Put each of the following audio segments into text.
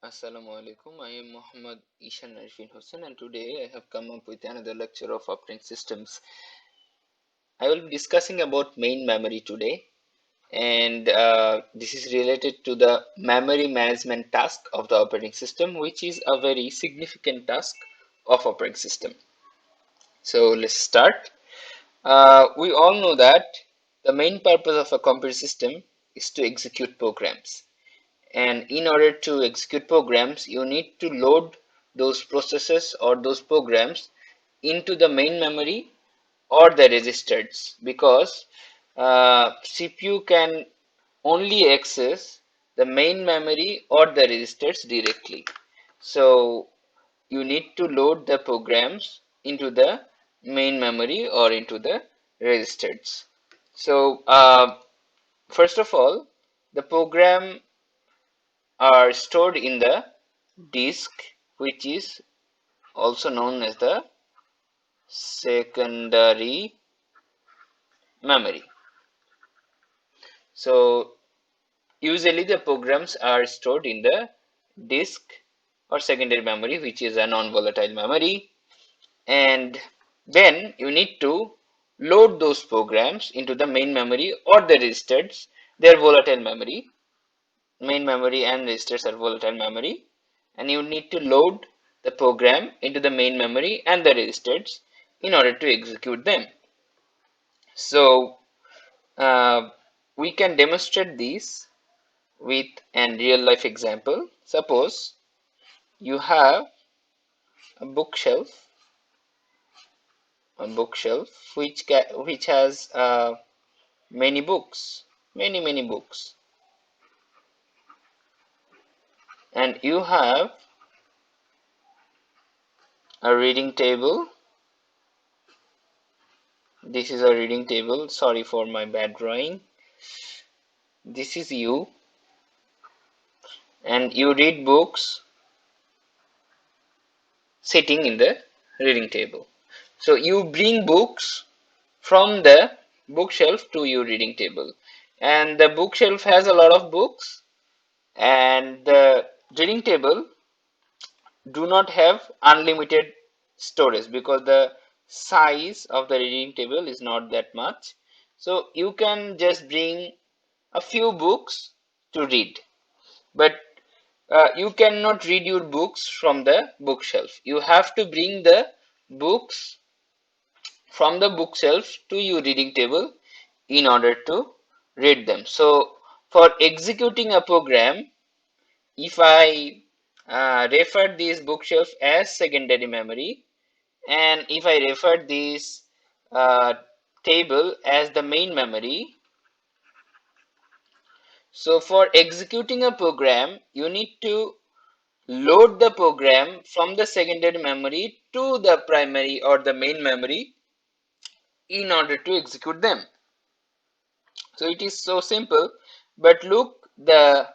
Assalamu alaikum. I am Muhammad Ishan Arifin Hussain, and today I have come up with another lecture of operating systems. I will be discussing about main memory today, and this is related to the memory management task of the operating system, which is a very significant task of operating system. So let's start. We all know that the main purpose of a computer system is to execute programs. And in order to execute programs, you need to load those processes or those programs into the main memory or the registers, because CPU can only access the main memory or the registers directly. So you need to load the programs into the main memory or into the registers. So first of all, the program are stored in the disk, which is also known as the secondary memory. So usually the programs are stored in the disk or secondary memory, which is a non-volatile memory, and then you need to load those programs into the main memory or the registers. They are volatile memory. Main memory and registers are volatile memory, and you need to load the program into the main memory and the registers in order to execute them. So we can demonstrate this with a real life example. Suppose you have a bookshelf which has many books, many books, and you have a reading table. This is a reading table. Sorry for my bad drawing. This is you, and you read books sitting in the reading table. So you bring books from the bookshelf to your reading table, and the bookshelf has a lot of books, and the reading table do not have unlimited storage because the size of the reading table is not that much. So you can just bring a few books to read, but you cannot read your books from the bookshelf. You have to bring the books from the bookshelf to your reading table in order to read them. So for executing a program, if I refer this bookshelf as secondary memory, and if I refer this uh, table as the main memory, so for executing a program, you need to load the program from the secondary memory to the primary or the main memory in order to execute them. So it is so simple, but look, the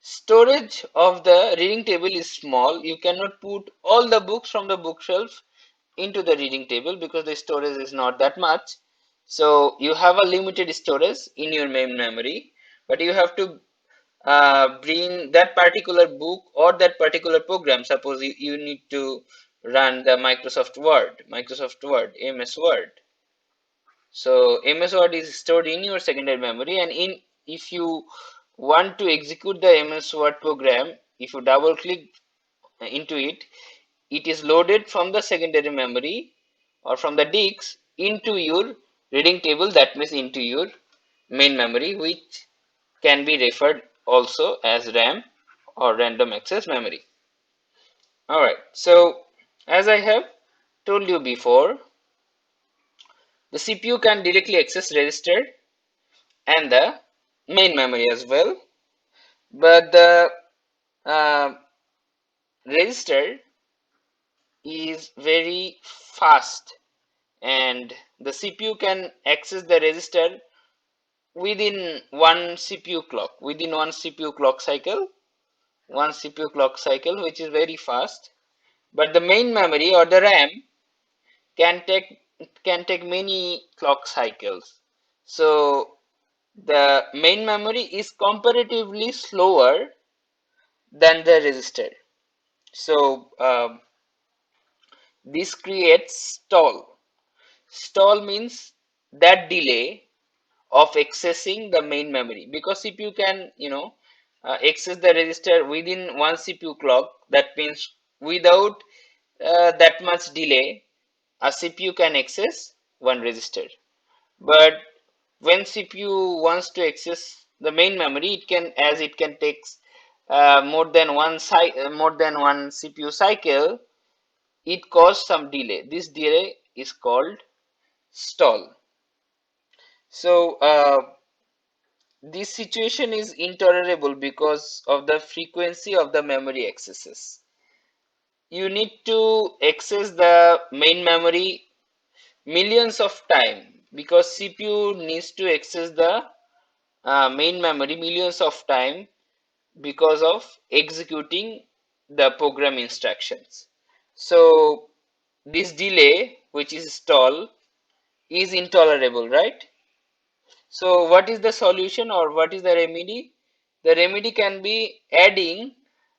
storage of the reading table is small. You cannot put all the books from the bookshelf into the reading table because the storage is not that much. So you have a limited storage in your main memory, but you have to bring that particular book or that particular program. Suppose you need to run the Microsoft Word, MS Word. So MS Word is stored in your secondary memory, and if you want to execute the MS Word program, if you double click into it, it is loaded from the secondary memory or from the disk into your reading table, that means into your main memory, which can be referred also as RAM or random access memory. Alright, so as I have told you before, the CPU can directly access register and the main memory as well, but the uh, register is very fast, and the CPU can access the register within one CPU clock, one CPU clock cycle, which is very fast. But the main memory or the RAM can take many clock cycles. So the main memory is comparatively slower than the register. So this creates stall. Stall means that delay of accessing the main memory, because CPU can, access the register within one CPU clock. That means without that much delay, a CPU can access one register. But when CPU wants to access the main memory, it can take more than one CPU cycle, it causes some delay. This delay is called stall. So this situation is intolerable because of the frequency of the memory accesses. You need to access the main memory millions of time, because CPU needs to access the main memory millions of time because of executing the program instructions. So this delay, which is stall, is intolerable, right? So what is the solution, or what is the remedy? The remedy can be adding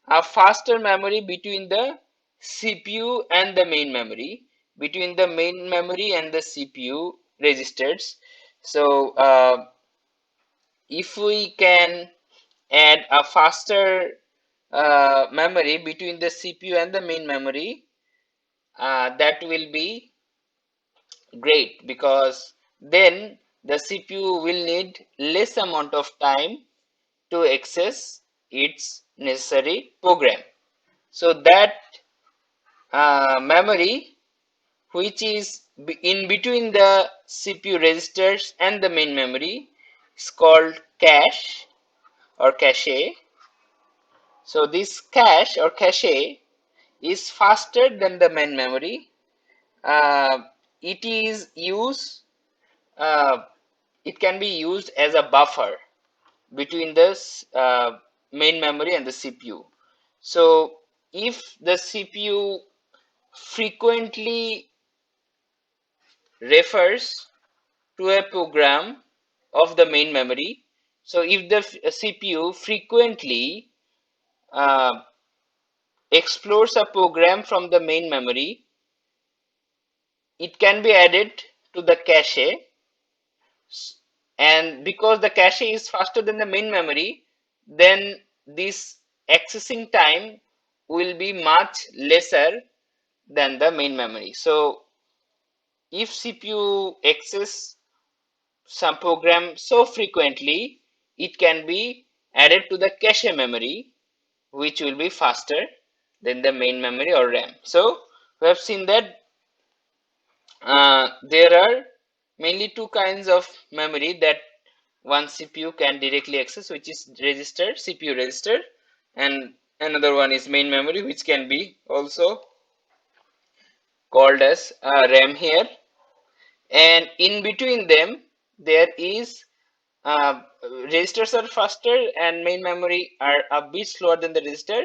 a faster memory between the CPU and the main memory, between the main memory and the CPU registers. So if we can add a faster memory between the CPU and the main memory, that will be great, because then the CPU will need less amount of time to access its necessary program. So that memory which is in between the CPU registers and the main memory is called cache or cache. So this cache or cache is faster than the main memory. It is used uh, it can be used as a buffer between the main memory and the CPU. So if the CPU frequently refers to a program of the main memory, so if the CPU frequently uh, explores a program from the main memory, it can be added to the cache, and because the cache is faster than the main memory, then this accessing time will be much lesser than the main memory. So if CPU access some program so frequently, it can be added to the cache memory, which will be faster than the main memory or RAM. So we have seen that there are mainly two kinds of memory that one CPU can directly access, which is register, CPU register, and another one is main memory, which can be also called as RAM here. And in between them, there is registers are faster and main memory are a bit slower than the register.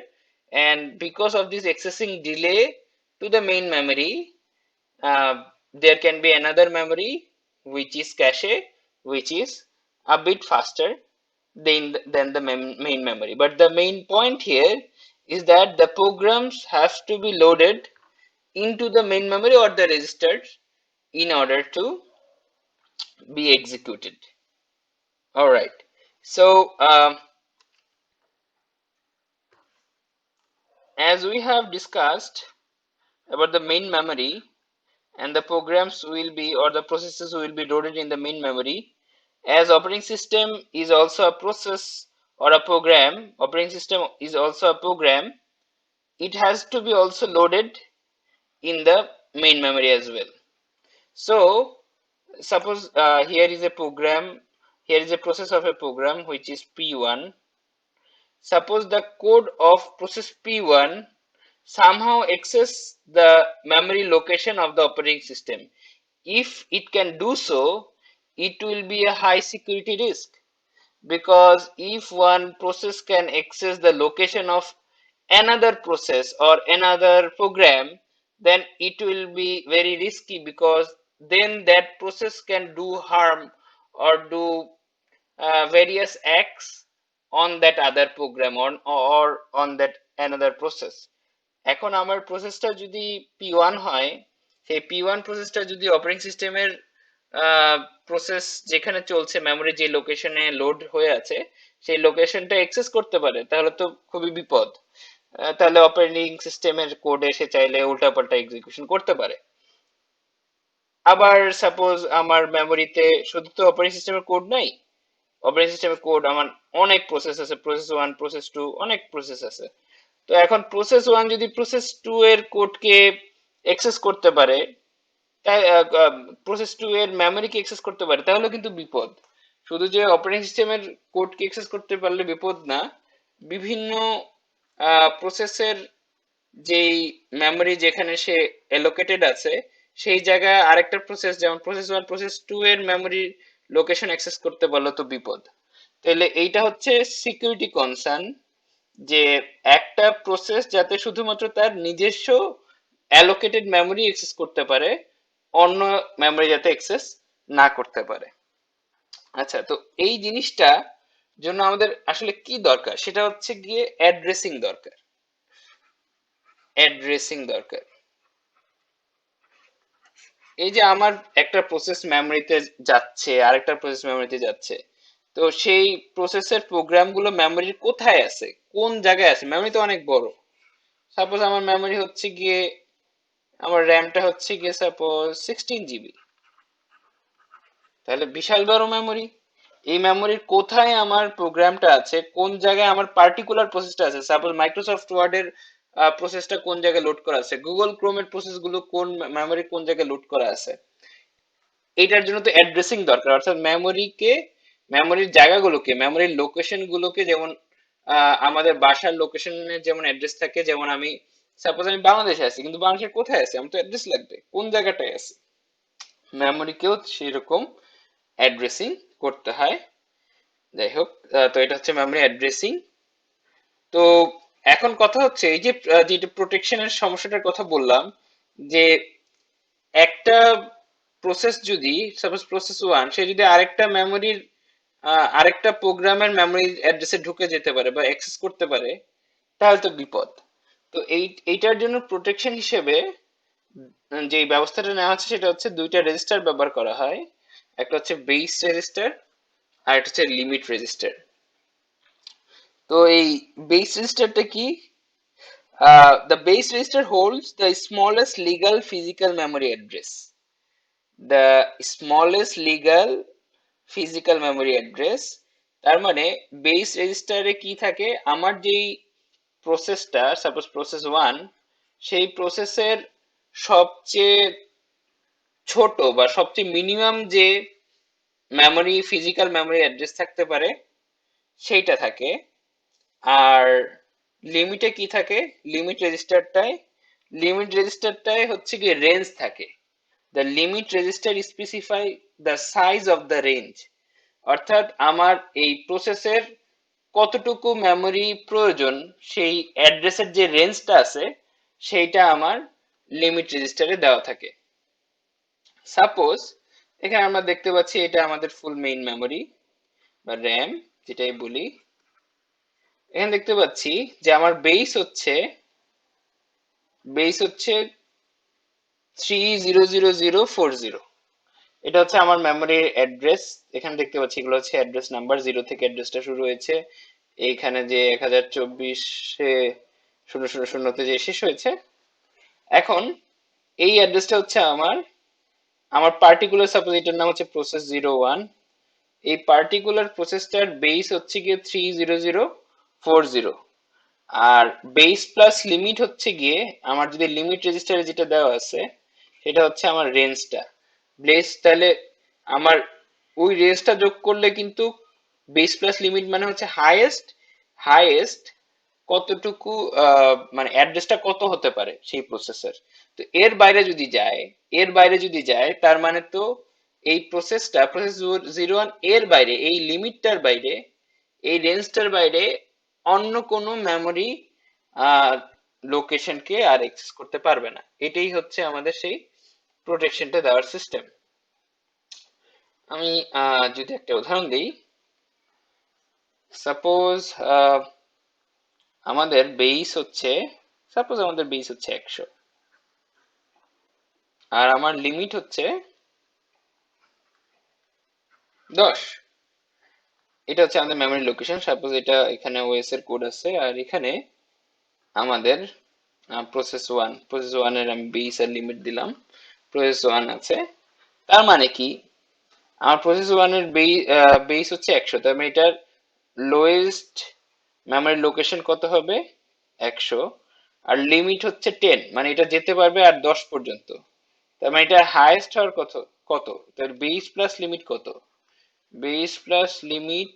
And because of this accessing delay to the main memory, there can be another memory which is cache, which is a bit faster than the main memory. But the main point here is that the programs have to be loaded into the main memory or the registers in order to be executed. All right. So as we have discussed about the main memory, and the programs will be, or the processes will be loaded in the main memory, as operating system is also a process or a program, operating system is also a program, it has to be also loaded in the main memory as well. So suppose here is a program, here is a process of a program which is P1. Suppose the code of process P1 somehow access the memory location of the operating system. If it can do so, it will be a high security risk, because if one process can access the location of another process or another program, then it will be very risky, because then that process can do harm or do various acts on that other program or on that another process. এখন আমার প্রসেসটা যদি P1 হয়, সেই P1 প্রসেসটা যদি operating সিস্টেমের process যেখানে চলছে মেমোরি যে লোকেশনে লোড হয়ে আছে সেই লোকেশনটা অ্যাক্সেস করতে পারে, তাহলে তো খুবই বিপদ। তাহলে অপারেটিং সিস্টেমের কোড এসে চাইলে উল্টাপাল্টা এক্সিকিউশন করতে পারে। আবার সাপোজ আমার মেমোরিতে শুধু তো অপারেটিং সিস্টেমের কোড নাই, অপারেটিং সিস্টেমের কোড আমার অনেক প্রসেস আছে, প্রসেস 1 প্রসেস 2 অনেক প্রসেস আছে। তো এখন প্রসেস 1 যদি প্রসেস 2 এর কোডকে অ্যাক্সেস করতে পারে, তাই প্রসেস 2 এর মেমোরিকে অ্যাক্সেস করতে পারে, তাহলে কিন্তু বিপদ। শুধু যে অপারেটিং সিস্টেমের কোডকে অ্যাক্সেস করতে পারলে বিপদ না, বিভিন্ন প্রসেসের যেই মেমোরি যেখানে সে এলোকেটেড আছে সেই জায়গায় আরেকটা প্রসেস যেমন প্রসেস 1 প্রসেস 2 এর মেমোরি লোকেশন অ্যাক্সেস করতে পারলে তো বিপদ। তাহলে এইটা হচ্ছে সিকিউরিটি কনসার্ন, যে একটা প্রসেস যাতে শুধুমাত্র তার নিজস্ব অ্যালোকেটেড মেমোরি অ্যাক্সেস করতে পারে, অন্য মেমোরি যাতে অ্যাক্সেস না করতে পারে। আচ্ছা, তো এই জিনিসটা জন্য আমাদের আসলে কি দরকার, সেটা হচ্ছে গিয়ে অ্যাড্রেসিং দরকার। অ্যাড্রেসিং দরকার। এই যে আমার একটা প্রসেস মেমোরিতে যাচ্ছে, আরেকটা প্রসেস মেমোরিতে যাচ্ছে, তো সেই প্রসেসের প্রোগ্রামগুলো মেমোরির কোথায় আছে, কোন জায়গায় আছে? মেমোরি তো অনেক বড়। সাপোজ আমার মেমোরি হচ্ছে গিয়ে, আমার র্যামটা হচ্ছে গিয়ে সাপোজ 16 GB, তাহলে বিশাল বড় মেমোরি। এই মেমোরির কোথায় আমার প্রোগ্রামটা আছে, কোন জায়গায় আমার পার্টিকুলার প্রসেসটা আছে, সাপোজ মাইক্রোসফট ওয়ার্ডের প্রসেসটা কোন জায়গায় লোড করা আছে, গুগল ক্রোমের প্রসেসগুলো কোন মেমোরি কোন জায়গায় লোড করা আছে, এটার জন্য তো অ্যাড্রেসিং দরকার। অর্থাৎ মেমোরিকে, মেমোরির জায়গাগুলোকে, মেমোরির লোকেশন গুলোকে, যেমন আমাদের বাসার লোকেশনের যেমন অ্যাড্রেস থাকে, যেমন আমি সাপোজ আমি বাংলাদেশে আছি, কিন্তু বাংলাদেশের কোথায় আছি আমার তো অ্যাড্রেস লাগবে, কোন জায়গাটায় আছে। মেমোরিকেও সেরকম অ্যাড্রেসিং করতে হয়। যাই হোক, তো এটা হচ্ছে মেমোরি অ্যাড্রেসিং। তো এখন কথা হচ্ছে এই যে যেটা প্রোটেকশনের সমস্যাটার কথা বললাম, যে একটা প্রসেস যদি সাপোজ প্রসেস 1 সে যদি আরেকটা মেমোরির আরেকটা প্রোগ্রামের মেমোরি অ্যাড্রেসে ঢুকে যেতে পারে বা অ্যাক্সেস করতে পারে, তাহলে তো বিপদ। তো এইটার জন্য প্রোটেকশন হিসেবে যে ব্যবস্থাটা নেওয়া হচ্ছে সেটা হচ্ছে দুইটা রেজিস্টার ব্যবহার করা হয়। একটা হচ্ছে বেস রেজিস্টার আর একটা হচ্ছে লিমিট রেজিস্টার। তো এই বেস রেজিস্টারটা কি? The base register holds the smallest legal physical memory address. The smallest legal physical memory address, তার মানে বেস রেজিস্টারে কি থাকে, আমার যেই প্রসেসটা সাপোজ প্রসেস 1, সেই প্রসেসের সবচেয়ে ছোট বা সবচেয়ে মিনিমাম যে মেমোরি ফিজিক্যাল মেমোরি অ্যাড্রেস থাকতে পারে সেইটা থাকে। আর লিমিটে কি থাকে, লিমিট রেজিস্টারটায় হচ্ছে কি রেঞ্জ থাকে। The limit register specify the size of the range, অর্থাৎ আমার এই প্রসেসের কতটুকু মেমোরি প্রয়োজন সেই অ্যাড্রেসের যে রেঞ্জটা আছে সেইটা আমার লিমিট রেজিস্টারে দেওয়া থাকে। সাপোজ এখানে আমরা দেখতে পাচ্ছি এটা আমাদের ফুল মেইন মেমোরি বা র্যাম যেটাই বলি। এখানে দেখতে পাচ্ছি যে আমার বেস হচ্ছে 300040। এটা হচ্ছে আমার মেমোরির অ্যাড্রেস। এখানে দেখতে পাচ্ছি এগুলো হচ্ছে অ্যাড্রেস নাম্বার, 0 থেকে অ্যাড্রেসটা শুরু হয়েছে, এইখানে যে 1024-এ 000-তে যে শেষ হয়েছে। এখন এই অ্যাড্রেসটা হচ্ছে আমার আমার পার্টিকুলার, সাপোজ এটার নাম হচ্ছে প্রসেস 01। এই পার্টিকুলার প্রসেসটার বেস হচ্ছে গিয়ে 300040, আর বেস প্লাস লিমিট হচ্ছে গিয়ে আমার যদি লিমিট রেজিস্টারে যেটা দেওয়া আছে সেটা হচ্ছে আমার রেঞ্জটা। তাহলে আমার ওই রেঞ্জটা যোগ করলে কিন্তু বেস প্লাস লিমিট মানে হচ্ছে হাইয়েস্ট কতটুকু, মানে অ্যাড্রেসটা কত হতে পারে সেই প্রসেসর। তো এর বাইরে যদি যায় তার মানে তো এই প্রসেস 01 এর বাইরে, এই লিমিটটার বাইরে, এই রেঞ্জটার বাইরে অন্য কোনো মেমোরি লোকেশনকে আর অ্যাক্সেস করতে পারবে না। এটাই হচ্ছে আমাদের সেই প্রোটেকশনটা দেওয়ার সিস্টেম। আমি যদি একটা উদাহরণ দিই, সাপোজ আমাদের বেস হচ্ছে, সাপোজ আমাদের বেস হচ্ছে 100 আর আমার লিমিট হচ্ছে 10। এটা হচ্ছে আমাদের মেমরি লোকেশন। সাপোজ এটা এখানে ওএস এর কোড আছে আর এখানে আমাদের প্রসেস 1 এর আমি বেস আর লিমিট দিলাম। প্রসেস 1 আছে, তার মানে কি আমার প্রসেস 1 এর বেস হচ্ছে 100, তার মানে এটার লোয়েস্ট মেমরি লোকেশন কত হবে? 100। আর লিমিট হচ্ছে 10, মানে এটা যেতে পারবে আর 10 পর্যন্ত। তার মানে এটা হাইয়েস্ট হওয়ার কত? কত তার বেস প্লাস লিমিট কত? বেস প্লাস লিমিট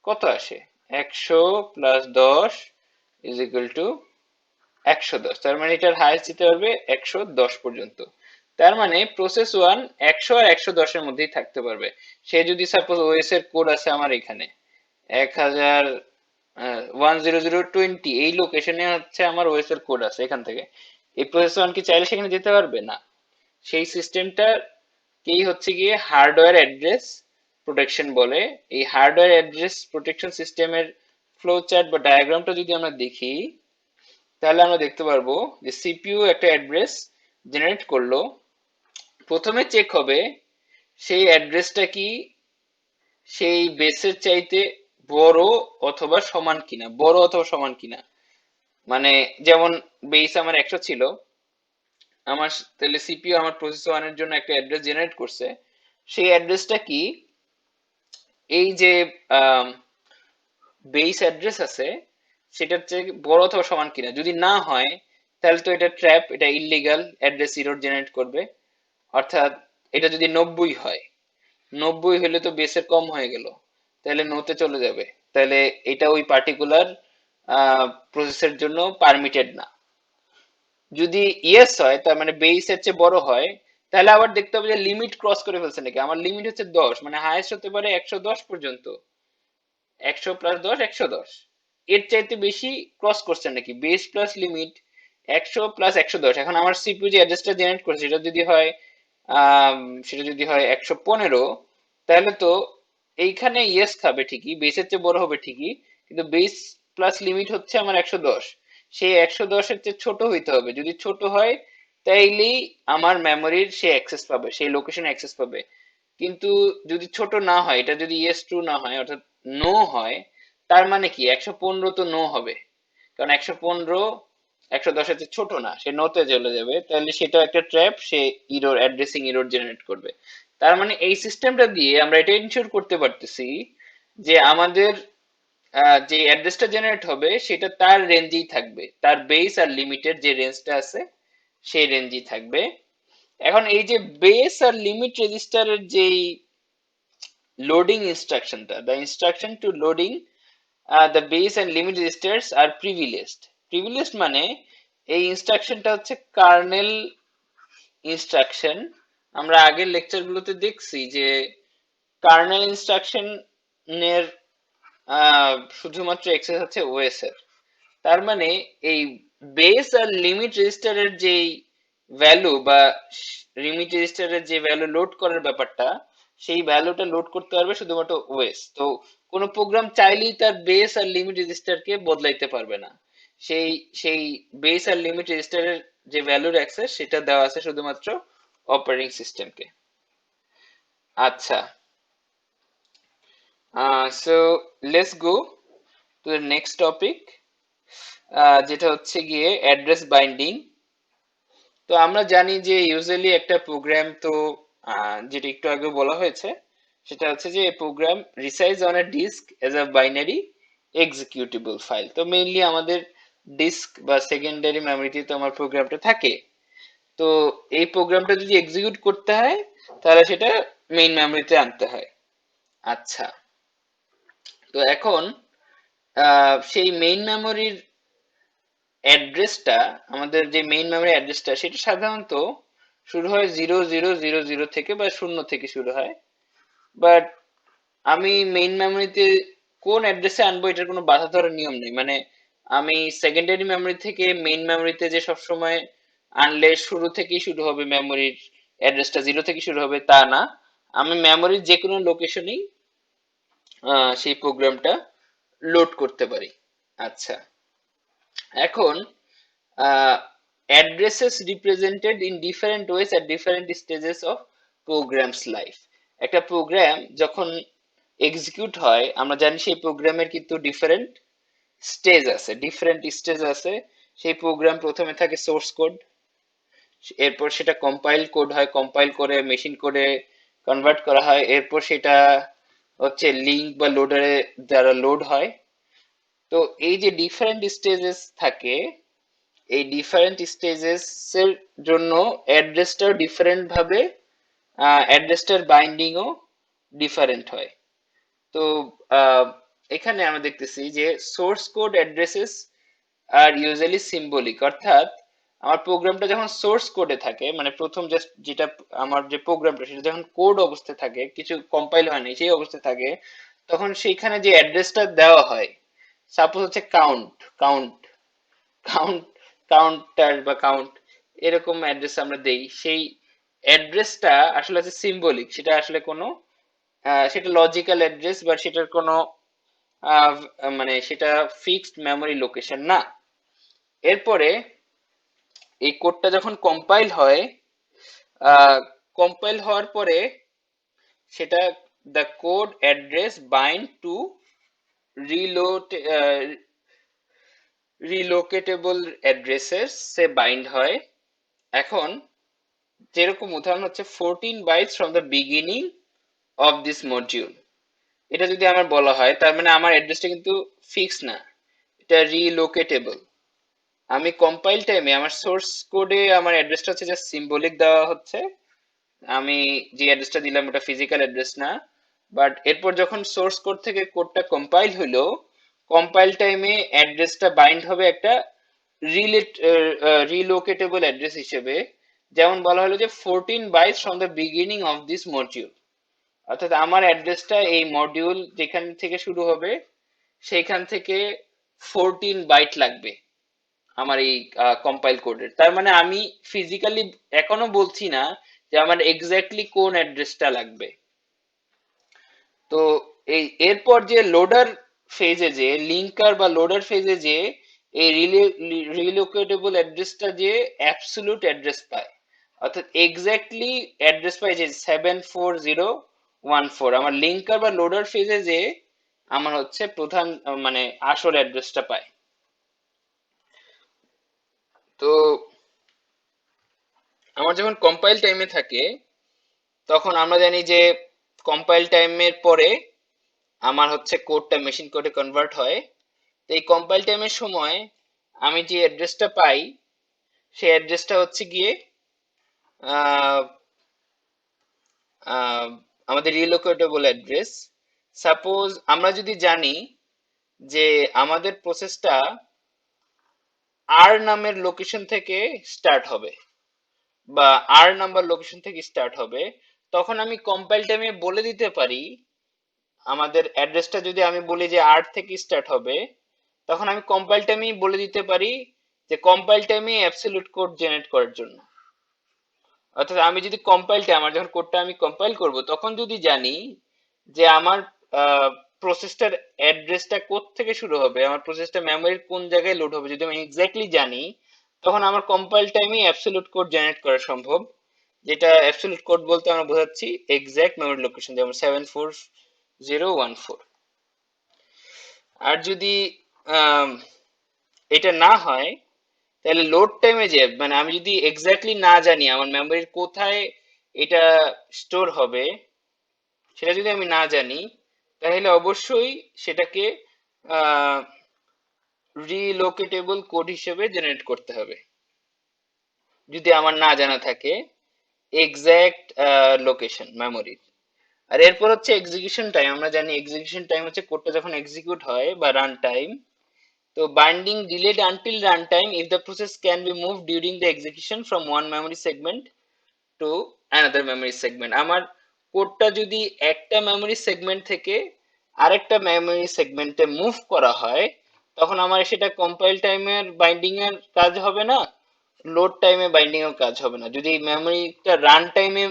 কত আসে? 100 প্লাস 10 ইজ ইকুয়াল টু 110। তার মানে এটার হাইয়েস্ট যেতে পারবে 110 পর্যন্ত। তার মানে প্রসেস 1 100 আর 110 এর মধ্যেই থাকতে পারবে। সে যদি সাপোজ ওএস এর কোড আছে আমার এখানে 1000 10020, এই লোকেশনে হচ্ছে আমার ওএস এর কোড আছে এখান থেকে, এই প্রসেস 1 কি চাইলে সেখানে যেতে পারবে না? সেই সিস্টেমটা কেই হচ্ছে গিয়ে হার্ডওয়্যার অ্যাড্রেস প্রোটেকশন বলে। এই হার্ডওয়্যার অ্যাড্রেস প্রোটেকশন সিস্টেমের ফ্লো চার্ট বা ডায়াগ্রামটা যদি আমরা দেখি, তাহলে আমরা দেখতে পারবো যে সিপিইউ একটা অ্যাড্রেস জেনারেট করলো। প্রথমে চেক হবে সেই অ্যাড্রেসটা কি সেই বেসের চাইতে বড় অথবা সমান কিনা, বড় অথবা সমান কিনা। মানে যেমন বেস আমার 100 ছিল, আমার তাহলে সিপিইউ আমার প্রসেস 1 এর জন্য একটা অ্যাড্রেস জেনারেট করছে, সেই অ্যাড্রেসটা কি এই যে বেস অ্যাড্রেস আছে সেটার চেয়ে বড় অথবা সমান কিনা। যদি না হয় তাহলে তো এটা ট্র্যাপ, এটা ইললিগাল অ্যাড্রেস এরর জেনারেট করবে। অর্থাৎ এটা যদি 90 হয়, 90 হলে তো বেসের কম হয়ে গেল, তাহলে নোতে চলে যাবে, তাহলে এটা ওই পার্টিকুলার প্রসেসের জন্য পারমিটেড না। যদি ইয়েস হয় তার মানে বেস এর চেয়ে বড় হয়, তাহলে আবার দেখতে হবে যে লিমিট ক্রস করে ফেলছে নাকি। আমার লিমিট হচ্ছে 10, মানে হাইয়েস্ট হতে পারে 110 পর্যন্ত, 100 প্লাস 10 110, এর চাইতে বেশি ক্রস করছে নাকি বেস প্লাস লিমিট 100 প্লাস 110। এখন আমার সিপিইউ যে অ্যাড্রেসটা জেনারেট করেছে সেটা যদি হয় 115, তাহলে তো এইখানে ইয়েস খাবে ঠিকই, বেসের চেয়ে বড় হবে ঠিকই, কিন্তু বেস প্লাস লিমিট হচ্ছে আমার 110, সেই 110 এর চেয়ে ছোট হইতে হবে। যদি ছোট হয় তাইলেই আমার মেমোরির সে অ্যাক্সেস পাবে, সেই লোকেশনে অ্যাক্সেস পাবে। কিন্তু যদি ছোট না হয়, এটা যদি ইয়েস ট্রু না হয় অর্থাৎ নো হয়, তার মানে কি 115 তো নো হবে, কারণ 115 110 এর চেয়ে ছোট না, সে নোতে চলে যাবে, তাহলে সেটা একটা ট্র্যাপ, সে ইরর অ্যাড্রেসিং ইরর জেনারেট করবে। তার মানে এই সিস্টেমটা দিয়ে আমরা এটা ইনশিওর করতে পারতেছি যে আমাদের যে অ্যাড্রেসটা জেনারেট হবে সেটা তার রেঞ্জেই থাকবে, তার বেস আর লিমিটের যে রেঞ্জটা আছে সেই রেঞ্জেই থাকবে। এখন এই যে বেস আর লিমিট রেজিস্টারের যেই loading ইনস্ট্রাকশনটা, the instruction to loading the base and limit registers are privileged. Privileged মানে এই ইনস্ট্রাকশনটা হচ্ছে কার্নেল ইনস্ট্রাকশন। আমরা আগের লেকচার গুলোতে দেখছি যে কার্নেল ইনস্ট্রাকশনের শুধুমাত্র অ্যাক্সেস আছে ওএস এর। তার মানে এই বেস আর লিমিট রেজিস্টারের যেই ভ্যালু বা লিমিট রেজিস্টারের যে ভ্যালু লোড করার ব্যাপারটা, সেই ভ্যালুটা লোড করতে পারবে শুধুমাত্র ওএস। তো কোনো প্রোগ্রাম চাইলেই তার বেস আর লিমিট রেজিস্টারকে বদলাইতে পারবে না। সেই সেই বেস আর লিমিট রেজিস্টারের যে ভ্যালুর অ্যাক্সেস সেটা দেওয়া আছে শুধুমাত্র অপারেটিং সিস্টেমকে। আচ্ছা, so let's go to the next topic, যেটা হচ্ছে গিয়ে অ্যাড্রেস বাইন্ডিং। তো আমরা জানি যে ইউজুয়ালি একটা প্রোগ্রাম তো যেটা একটু আগে বলা হয়েছে সেটা হচ্ছে যে program resides on a disk as a binary executable file. তো মেইনলি আমাদের ডিস্ক বা সেকেন্ডারি মেমোরিতে তো আমার প্রোগ্রামটা থাকে। তো এই প্রোগ্রামটা যদি এক্সিকিউট করতে হয় তাহলে সেটা মেইন মেমোরিতে আনতে হয়। আচ্ছা, তো এখন সেই মেইন মেমোরির অ্যাড্রেসটা, আমাদের যে মেইন মেমোরি অ্যাড্রেসটা সেটা সাধারণত শুরু হয় 0000 থেকে বা 0 থেকে শুরু হয়। বাট আমি মেইন মেমোরিতে কোন অ্যাড্রেসে আনবো এটার কোনো বাধা ধরার নিয়ম নেই। মানে আমি সেকেন্ডারি মেমোরি থেকে মেইন মেমোরিতে যে সব সময় আনলে শুরু থেকেই শুরু হবে, মেমোরির অ্যাড্রেসটা 0 থেকে শুরু হবে তা না। আমি মেমোরির যে কোনো লোকেশনেই সেই প্রোগ্রামটা লোড করতে পারি। আচ্ছা, এখন addresses represented in different ways at different stages of programs life। একটা প্রোগ্রাম যখন এক্সিকিউট হয় আমরা জানি সেই প্রোগ্রামের কিন্তু ডিফারেন্ট স্টেজ আছে। সেই প্রোগ্রাম প্রথমে থাকে সোর্স কোড, এরপর সেটা কম্পাইল কোড হয়, কম্পাইল করে মেশিন কোডে কনভার্ট করা হয়, এরপর সেটা হচ্ছে লিঙ্ক বা লোডারে দ্বারা লোড হয়। তো এই যে ডিফারেন্ট স্টেজেস থাকে, এই ডিফারেন্ট স্টেজেস এর জন্য অ্যাড্রেসটাও ডিফারেন্ট ভাবে, অ্যাড্রেসটার বাইন্ডিংও ডিফারেন্ট হয়। তো আহ, এখানে আমরা দেখতেছি যে সোর্স কোড অ্যাড্রেসেস আর ইউজুয়ালি সিম্বলিক, অর্থাৎ আমার প্রোগ্রামটা যখন সোর্স কোডে থাকে, মানে প্রথম জাস্ট যেটা আমার যে প্রোগ্রামটা সেটা যখন কোড অবস্থায় থাকে, কিছু কম্পাইল হয়নি সেই অবস্থায় থাকে, তখন সেইখানে যে অ্যাড্রেসটা দেওয়া হয়, সাপোজ হচ্ছে কাউন্ট কাউন্ট কাউন্ট কাউন্টার বা কাউন্ট, এরকম অ্যাড্রেস আমরা দেই, সেই অ্যাড্রেসটা আসলে হচ্ছে সিম্বলিক, সেটা আসলে কোনো সেটা লজিক্যাল অ্যাড্রেস বা সেটার কোনো আহ, মানে সেটা ফিক্সড মেমোরি লোকেশন না। এরপরে এই কোডটা যখন কম্পাইল হওয়ার পরে সেটা the code address bind to reload relocatable addresses সে বাইন্ড হয়। এখন যেরকম উদাহরণ হচ্ছে 14 bytes from the beginning of this module, এটা যদি আমার বলা হয় তার মানে আমার অ্যাড্রেসটা কিন্তু ফিক্স না, এটা রিলোকেটেবল। আমি কম্পাইল টাইমে আমার সোর্স কোডে আমার অ্যাড্রেসটা হচ্ছে জাস্ট সিম্বলিক দেওয়া হচ্ছে, আমি যে অ্যাড্রেসটা দিলাম ওটা ফিজিক্যাল অ্যাড্রেস না। বাট এরপর যখন সোর্স কোড থেকে কোডটা কম্পাইল হলো, কম্পাইল টাইমে অ্যাড্রেসটা বাইন্ড হবে একটা রিলোকেটেবল অ্যাড্রেস হিসেবে। যেমন বলা হলো যে 14 bytes from the beginning of this module, অর্থাৎ আমার অ্যাড্রেসটা এই মডিউল যেখান থেকে শুরু হবে সেইখান থেকে 14 বাইট লাগবে আমার এই কম্পাইল কোডের। তার মানে আমি ফিজিক্যালি এখনো বলছি না যে আমার এক্স্যাক্টলি কোন অ্যাড্রেসটা লাগবে। তো এই এরপর যে লোডার ফেজে, যে লিঙ্কার বা লোডার ফেজে যে এই রিলোকেটেবল অ্যাড্রেসটা যে অ্যাবসলিউট অ্যাড্রেস পায়, অর্থাৎ এক্স্যাক্টলি অ্যাড্রেস পায় যে 74014, আমার লিঙ্কার বা লোডার ফেজে যে আমার হচ্ছে প্রধান মানে আসল অ্যাড্রেসটা পায়। তো আমার যখন কম্পাইল টাইমে থাকে তখন আমরা জানি যে কম্পাইল টাইমের পরে আমার হচ্ছে কোডটা মেশিন কোডে কনভার্ট হয়। তো এই কম্পাইল টাইমের সময় আমি যে অ্যাড্রেসটা পাই সেই অ্যাড্রেসটা হচ্ছে গিয়ে আহ, আহ, আমাদের রিলোকেটেবল অ্যাড্রেস। সাপোজ আমরা যদি জানি যে আমাদের প্রসেসটা আর নামের লোকেশন থেকে স্টার্ট হবে বা আর নাম্বার লোকেশন থেকে স্টার্ট হবে, তখন আমি কম্পাইল টাইমে বলে দিতে পারি, আমাদের অ্যাড্রেসটা যদি আমি বলি যে আর থেকে স্টার্ট হবে, তখন আমি কম্পাইল টাইমেই বলে দিতে পারি যে কম্পাইল টাইমে অ্যাবসলিউট কোড জেনারেট করার জন্য। অর্থাৎ আমি যদি কম্পাইল টাইম, আমার যখন কোডটা আমি কম্পাইল করব তখন যদি জানি যে আমার প্রসেসটার অ্যাড্রেসটা কোথ থেকে শুরু হবে, আমার প্রসেসটা মেমোরির কোন জায়গায় লোড হবে, যদি আমি এক্স্যাক্টলি জানি, তখন আমার কম্পাইল টাইমে অ্যাবসলিউট কোড জেনারেট করা সম্ভব। যেটা অ্যাবসলিউট কোড বলতে আমরা বোঝাচ্ছি এক্সাক্ট মেমোরি লোকেশন, যেমন 74014। আর যদি আম, এটা না হয় তাহলে লোড টাইমে যে মানে আমি যদি এক্স্যাক্টলি না জানি আমার মেমোরির কোথায় এটা স্টোর হবে, সেটা যদি আমি না জানি, তাহলে অবশ্যই সেটাকে রিলোকেটেবল কোড হিসেবে জেনারেট করতে হবে, যদি আমার না জানা থাকে এক্সাক্ট লোকেশন মেমোরির। আর এরপর হচ্ছে এক্সিকিউশন টাইম। আমরা জানি এক্সিকিউশন টাইম হচ্ছে কোডটা যখন এক্সিকিউট হয় বা রান টাইম। তো binding delayed until runtime if the process can be moved during the execution from one memory segment to another memory segment। আমার কোডটা যদি একটা মেমোরি সেগমেন্ট থেকে আরেকটা মেমোরি সেগমেন্টে মুভ করা হয়, তখন আমার সেটা কম্পাইল টাইমের বাইন্ডিং এর কাজ হবে না, লোড টাইমে বাইন্ডিং এর কাজ হবে না। যদি মেমোরিটা রান টাইমে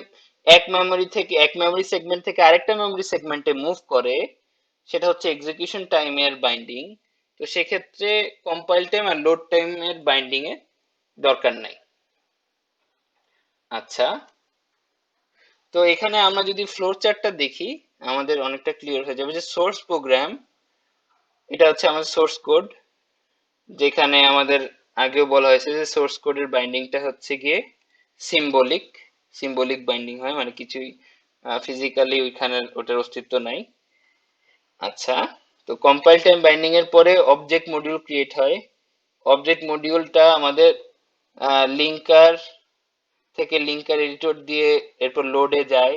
এক মেমোরি সেগমেন্ট থেকে আরেকটা মেমোরি সেগমেন্টে মুভ করে, সেটা হচ্ছে এক্সিকিউশন টাইমের বাইন্ডিং। তো সেক্ষেত্রে কম্পাইল টাইম আর লোড টাইমের বাইন্ডিং এর দরকার নাই। আচ্ছা, তো এখানে আমরা যদি ফ্লোর চার্টটা দেখি আমাদের অনেকটা ক্লিয়ার হয়ে যাবে যে সোর্স প্রোগ্রাম, এটা হচ্ছে আমাদের সোর্স কোড, যেখানে আমাদের আগেও বলা হয়েছে যে সোর্স কোডের বাইন্ডিংটা হচ্ছে গিয়ে সিম্বলিক, সিম্বলিক বাইন্ডিং হয়, মানে কিছুই ফিজিক্যালি ওইখানে ওটার অস্তিত্ব নাই। আচ্ছা, তো কম্পাইল টাইম বাইন্ডিং এর পরে অবজেক্ট মডিউল ক্রিয়েট হয়। অবজেক্ট মডিউলটা আমাদের লিঙ্কার থেকে লিঙ্কার এডিটর দিয়ে এরপর লোডে যায়,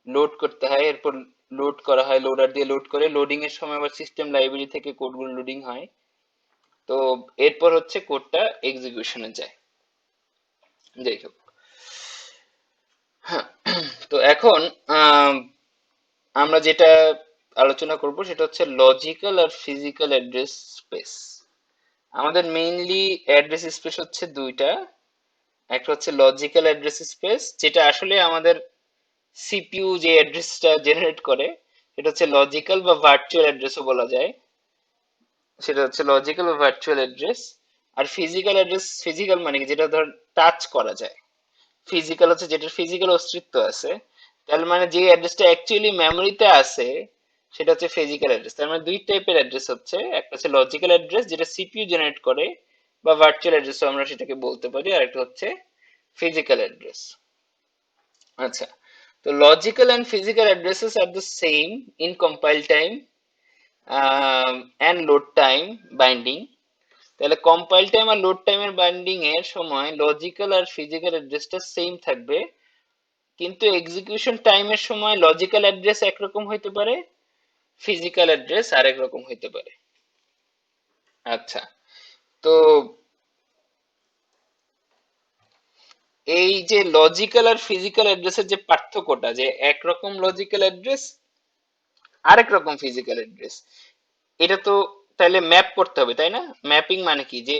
লোড করতে হয়, এরপর লোড করা হয়, লোডার দিয়ে লোড করে লোডিং এর সময় আবার সিস্টেম লাইব্রেরি থেকে কোডগুলো লোডিং হয়। তো এরপর হচ্ছে কোডটা এক্সিকিউশনে যায়। যাই হোক, তো এখন আম, আমরা যেটা আলোচনা করব সেটা হচ্ছে লজিক্যাল আর ফিজিক্যাল অ্যাড্রেস স্পেস। আমাদের মেইনলি অ্যাড্রেস স্পেস হচ্ছে দুইটা। একটা হচ্ছে লজিক্যাল অ্যাড্রেস স্পেস, যেটা আসলে আমাদের সিপিইউ যে অ্যাড্রেসটা জেনারেট করে সেটা হচ্ছে লজিক্যাল বা ভার্চুয়াল অ্যাড্রেসও বলা যায়, সেটা হচ্ছে লজিক্যাল বা ভার্চুয়াল অ্যাড্রেস। আর ফিজিক্যাল অ্যাড্রেস, ফিজিক্যাল মানে কি, যেটা ধর টাচ করা যায়। ফিজিক্যাল হচ্ছে যেটার ফিজিক্যাল অস্তিত্ব আছে। তার মানে যে অ্যাড্রেসটা অ্যাকচুয়ালি মেমোরিতে আছে সেটা হচ্ছে ফিজিক্যাল অ্যাড্রেস। তার মানে দুই টাইপের অ্যাড্রেস হচ্ছে, একটা হচ্ছে লজিক্যাল অ্যাড্রেস যেটা সিপিইউ জেনারেট করে বা ভার্চুয়াল অ্যাড্রেসও আমরা সেটাকে বলতে পারি, আর একটা হচ্ছে ফিজিক্যাল অ্যাড্রেস। আচ্ছা, তো logical and physical addresses are the same in compile time and load time binding. তাহলে কম্পাইল টাইম আর লোড টাইমের বাইন্ডিং এর সময় লজিক্যাল আর ফিজিক্যাল অ্যাড্রেসটা সেম থাকবে, কিন্তু এক্সিকিউশন টাইমের সময় লজিক্যাল অ্যাড্রেস একরকম হইতে পারে, ফিজিক্যাল অ্যাড্রেস আরেক রকম হইতে পারে। আচ্ছা, তো এই যে লজিক্যাল আর ফিজিক্যাল অ্যাড্রেসের যে পার্থক্যটা, যে একরকম লজিক্যাল অ্যাড্রেস আরেক রকম ফিজিক্যাল অ্যাড্রেস, এটা তো তাহলে ম্যাপ করতে হবে, তাই না? ম্যাপিং মানে কি, যে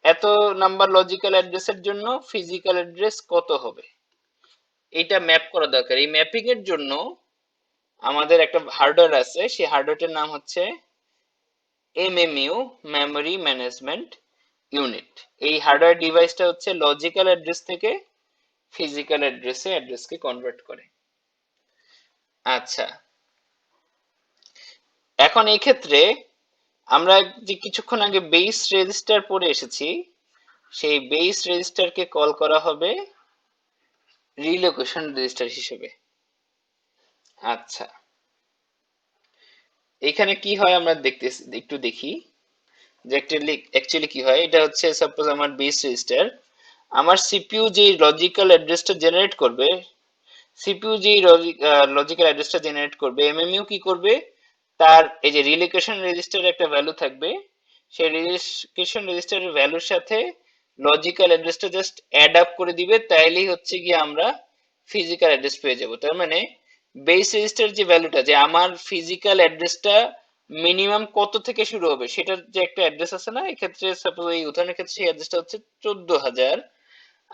এত নাম্বার লজিক্যাল অ্যাড্রেসের জন্য ফিজিক্যাল অ্যাড্রেস কত হবে, এটা ম্যাপ করা দরকার। এই ম্যাপিং এর জন্য আমাদের একটা হার্ডওয়্যার আছে, সেই হার্ডওয়্যারটার নাম হচ্ছে এমএমইউ, মেমোরি ম্যানেজমেন্ট ইউনিট। এই হার্ডওয়্যার ডিভাইসটা হচ্ছে লজিক্যাল অ্যাড্রেস থেকে ফিজিক্যাল অ্যাড্রেসকে কনভার্ট করে। আচ্ছা, এখন এই ক্ষেত্রে আমরা যে কিছুক্ষণ আগে বেস রেজিস্টার পড়ে এসেছি, সেই বেস রেজিস্টারকে কল করা হবে রিলোকেশন রেজিস্টার হিসেবে। আচ্ছা, এখানে কি হয় আমরা দেখতেছি, একটু দেখি যে অ্যাকচুয়ালি কি হয়। এটা হচ্ছে সাপোজ আমার বেস রেজিস্টার, আমার সিপিইউ যে লজিক্যাল অ্যাড্রেসটা জেনারেট করবে, সিপিইউ যে লজিক্যাল অ্যাড্রেসটা জেনারেট করবে, এমএমইউ কি করবে, তার এই যে রিলোকেশন রেজিস্টারে একটা ভ্যালু থাকবে, সেই রিলোকেশন রেজিস্টারের ভ্যালুর সাথে লজিক্যাল অ্যাড্রেসটা জাস্ট অ্যাড আপ করে দিবে, তাইলেই হচ্ছে গিয়ে আমরা ফিজিক্যাল অ্যাড্রেস পেয়ে যাব। তার মানে বেস রেজিস্টার যে ভ্যালুটা, যে আমার ফিজিক্যাল অ্যাড্রেসটা মিনিমাম কত থেকে শুরু হবে সেটার যে একটা অ্যাড্রেস আছে না, এক্ষেত্রে সাপোজ এই উদাহরণের ক্ষেত্রে সেই অ্যাড্রেসটা হচ্ছে 14,000,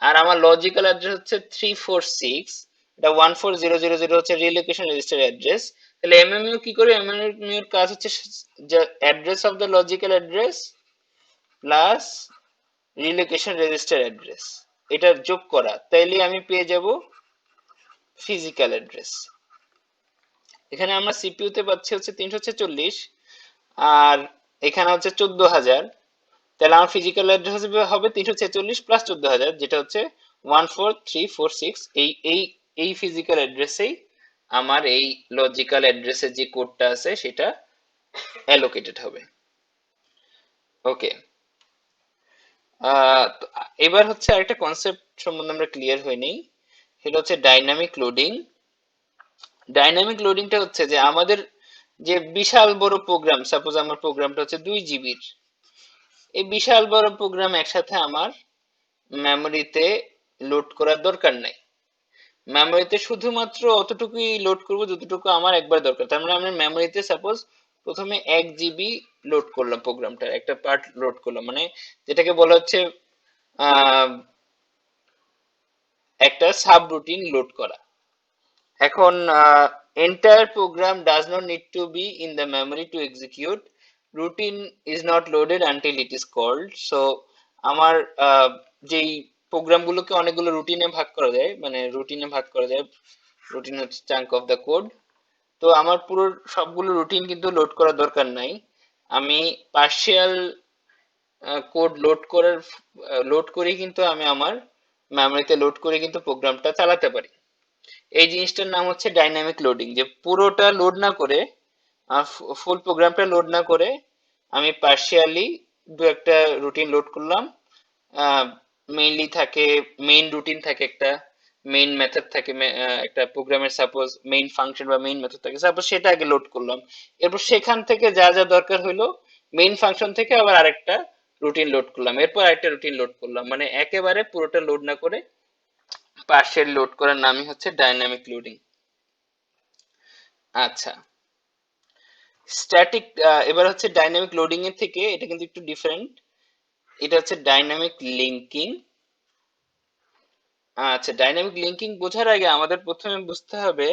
আর আমার লজিক্যাল অ্যাড্রেস হচ্ছে 346, এটা 14,000 হচ্ছে রিলোকেশন রেজিস্টার অ্যাড্রেস। তাহলে এমএমইউ কি করে, এমএমইউ এর কাজ হচ্ছে address of the logical address plus relocation register address, এটা যোগ করা, তাইলে আমি পেয়ে যাব ফিজিক্যাল অ্যাড্রেস। এখানে আমরা সিপিইউ তে পাচ্ছি হচ্ছে 346, আর এখানে হচ্ছে 14,000, তাহলে আমার ফিজিক্যাল অ্যাড্রেস হবে 346 প্লাস 14,000, যেটা হচ্ছে 14346। এই ফিজিক্যাল অ্যাড্রেসেই আমার এই লজিক্যাল অ্যাড্রেসের যে কোডটা আছে সেটা অ্যালোকেটেড হবে। ওকে, এবার হচ্ছে আরেকটা কনসেপ্ট সম্বন্ধে আমরা ক্লিয়ার হয়ে নেই, সেটা হচ্ছে ডাইনামিক লোডিং। ডাইনামিক লোডিংটা হচ্ছে যে আমাদের যে বিশাল বড় প্রোগ্রাম, সাপোজ আমার প্রোগ্রামটা হচ্ছে 2 জিবির, এই বিশাল বড় প্রোগ্রাম একসাথে আমার মেমোরিতে লোড করার দরকার নাই। মেমোরিতে শুধুমাত্র অতটুকুই লোড করব যতটুকু আমার একবার দরকার। তার মানে আমরা মেমোরিতে সাপোজ প্রথমে 1 জিবি লোড করলাম, প্রোগ্রামটার একটা পার্ট লোড করলাম, মানে যেটাকে বলা হচ্ছে আহ, একটা সাব রুটিন লোড করা। এখন entire program does not need to be in the memory to execute. Routine is not loaded until it is called. So আমার যেই প্রোগ্রামগুলোকে অনেকগুলো রুটিনে ভাগ করা যায়, মানে রুটিনে ভাগ করা যায়, রুটিন হচ্ছে চাঙ্ক অফ দ্য কোড। তো আমার পুরো সবগুলো রুটিন কিন্তু লোড করার দরকার নাই। আমি পার্শিয়াল কোড লোড করে কিন্তু আমি আমার মেমোরিতে লোড করে কিন্তু প্রোগ্রামটা চালাতে পারি। এই জিনিসটার নাম হচ্ছে ডাইনামিক লোডিং, যে পুরোটা লোড না করে, ফুল প্রোগ্রামটা লোড না করে আমি পার্শিয়ালি দু একটা রুটিন লোড করলাম। মেইনলি থাকে, মেইন রুটিন থাকে একটা, মেইন মেথড থাকে, একটা প্রোগ্রামের সাপোজ মেইন ফাংশন বা মেইন মেথড থাকে, সাপোজ সেটা আগে লোড করলাম। এরপর সেখান থেকে যা যা দরকার হলো মেইন ফাংশন থেকে আবার আরেকটা রুটিন লোড করলাম, এরপর আরেকটা রুটিন লোড করলাম, মানে একেবারে পুরোটা লোড না করে পার্শিয়াল লোড করার নামই হচ্ছে ডাইনামিক লোডিং। আচ্ছা, স্ট্যাটিক, এবার হচ্ছে ডাইনামিক লোডিং এর থেকে এটা কিন্তু একটু ডিফারেন্ট। এটা হচ্ছে ডাইনামিক লিঙ্কিং। আচ্ছা, ডাইনামিক লিঙ্কিং বোঝার আগে আমাদের প্রথমে বুঝতে হবে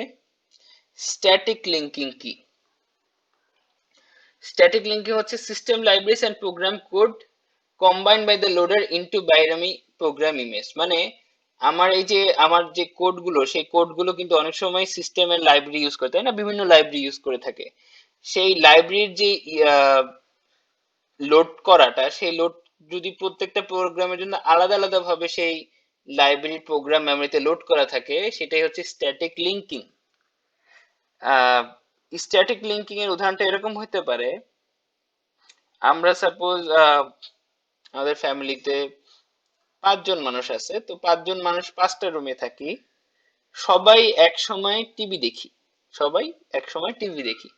স্ট্যাটিক লিঙ্কিং কি। স্ট্যাটিক লিঙ্কিং হচ্ছে system libraries and program code combined by the loader into binary program image। মানে আমার যে কোডগুলো, সেই কোডগুলো কিন্তু অনেক সময় সিস্টেমের লাইব্রেরি ইউজ করে, তাই না, বিভিন্ন লাইব্রেরি ইউজ করে থাকে। সেই লাইব্রেরির যে লোড করাটা, সেই লোড যদি প্রত্যেকটা প্রোগ্রামের জন্য আলাদা আলাদা ভাবে সেই লাইব্রেরির প্রোগ্রাম মেমোরিতে লোড করা থাকে, সেটাই হচ্ছে স্ট্যাটিক লিঙ্কিং। স্ট্যাটিক লিঙ্কিং এর উদাহরণটা এরকম হতে পারে, আমরা সাপোজ আমাদের ফ্যামিলিতে 5 জন মানুষ আছে, তো 5 জন মানুষ 5টা রুমে থাকি, সবাই এক সময় টিভি দেখি, সবাই এক সময় টিভি দেখি।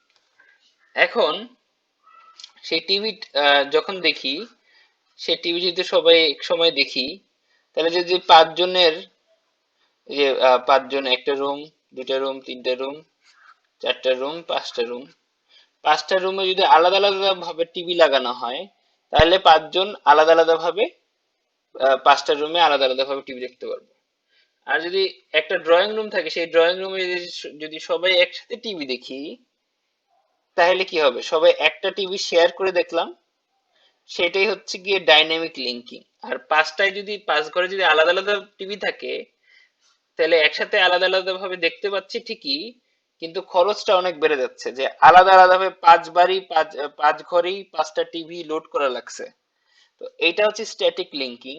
এখন সেই টিভি যখন দেখি, সে টিভি যদি সবাই এক সময় দেখি, তাহলে যদি 5 জনের, যে 5 জন, একটা রুম, দুটা রুম, তিনটা রুম, চারটা রুম, পাঁচটা রুম, 5টা রুমে যদি আলাদা আলাদা ভাবে টিভি লাগানো হয়, তাহলে 5 জন আলাদা আলাদা ভাবে 5টা রুমে আলাদা আলাদা ভাবে টিভি দেখতে পারবে। আর যদি একটা ড্রয়িং রুম থাকে, সেই ড্রয়িং রুমে যদি সবাই একসাথে টিভি দেখি, তাহলে কি হবে, সবাই একটা টিভি শেয়ার করে দেখলাম, সেটাই হচ্ছে গিয়ে ডাইনামিক লিঙ্কিং। আর 5ঘরে যদি আলাদা আলাদা টিভি থাকে, তাহলে একসাথে আলাদা আলাদা ভাবে দেখতে পাচ্ছি ঠিকই, কিন্তু খরচটা অনেক বেড়ে যাচ্ছে, যে আলাদা আলাদা ভাবে 5 ঘরেই 5টা টিভি লোড করা লাগছে। তো এইটা হচ্ছে স্ট্যাটিক লিঙ্কিং,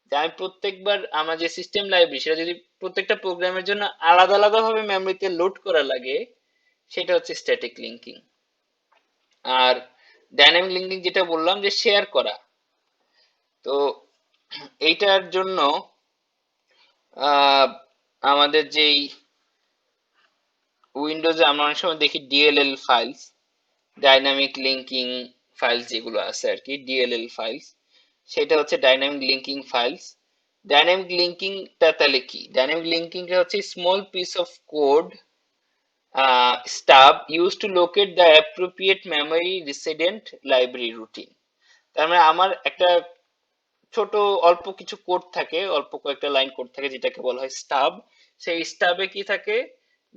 যে আমি প্রত্যেকবার আমার যে সিস্টেম লাইব্রেরি, সেটা যদি প্রত্যেকটা প্রোগ্রামের জন্য আলাদা আলাদা ভাবে মেমোরিতে লোড করা লাগে, সেটা হচ্ছে স্ট্যাটিক লিঙ্কিং। আর ডাইনামিক লিঙ্কিং যেটা বললাম, যে শেয়ার করা, তো এইটার জন্য আহ, আমাদের যেই উইন্ডোজে আমরা অনেক সময় দেখি DLL files, dynamic linking files যেগুলো আছে আর কি, ডিএলএল ফাইলস, সেটা হচ্ছে ডাইনামিক লিঙ্কিং ফাইলস। ডাইনামিক লিঙ্কিংটা তাহলে কি? ডাইনামিক লিঙ্কিংটা হচ্ছে small piece of code stub used to locate the appropriate memory resident library routine। তার মানে আমার একটা ছোট অল্প কিছু কোড থাকে, অল্প কয়েকটা লাইন কোড থাকে, যেটাকে বলা হয় স্টাব। সেই স্টাবে কি থাকে,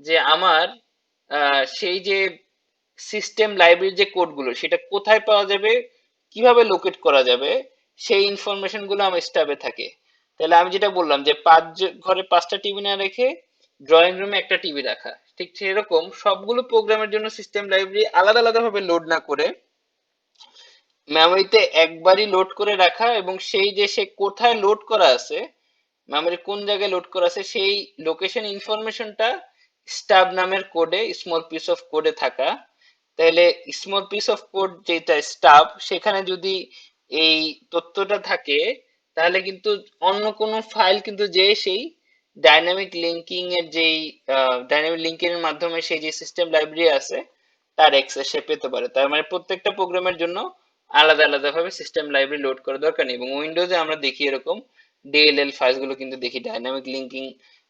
যে আমার সেই যে সিস্টেম লাইব্রেরির যে কোডগুলো, সেটা কোথায় পাওয়া যাবে, কিভাবে লোকেট করা যাবে, সেই ইনফরমেশন গুলো আমার স্টাবে থাকে। তাহলে আমি যেটা বললাম, যে 5 ঘরে 5টা টিভি না রেখে ড্রয়িং রুমে একটা টিভি রাখা, ঠিক সেরকম সবগুলো প্রোগ্রামের জন্য সিস্টেম লাইব্রেরি আলাদা আলাদা ভাবে লোড না করে মেমোরিতে একবারই লোড করে রাখা, এবং সেই যে সে কোথায় লোড করা আছে, মেমোরি কোন জায়গায় লোড করা আছে, সেই লোকেশন ইনফরমেশনটা স্টাব নামের কোডে, স্মল পিস অফ কোডে থাকা। তাহলে স্মল পিস অফ কোড যেটা স্টাব, সেখানে যদি এই তথ্যটা থাকে, তাহলে কিন্তু অন্য কোনো ফাইল কিন্তু যে সেই ডাইনামিক লিঙ্কিং এর যেই ডাইনামিক লিঙ্কিং এর মাধ্যমে সেই যে সিস্টেম লাইব্রেরি আছে, তার অ্যাক্সেস সে পেতে পারে। তার মানে প্রত্যেকটা প্রোগ্রামের জন্য আলাদা আলাদা ভাবে সিস্টেম লাইব্রেরি লোড করা দরকার নেই। এবং উইন্ডোজে আমরা দেখি এরকম ডিএলএল ফাইলস গুলো কিন্তু দেখি, ডাইনামিক লিঙ্কিং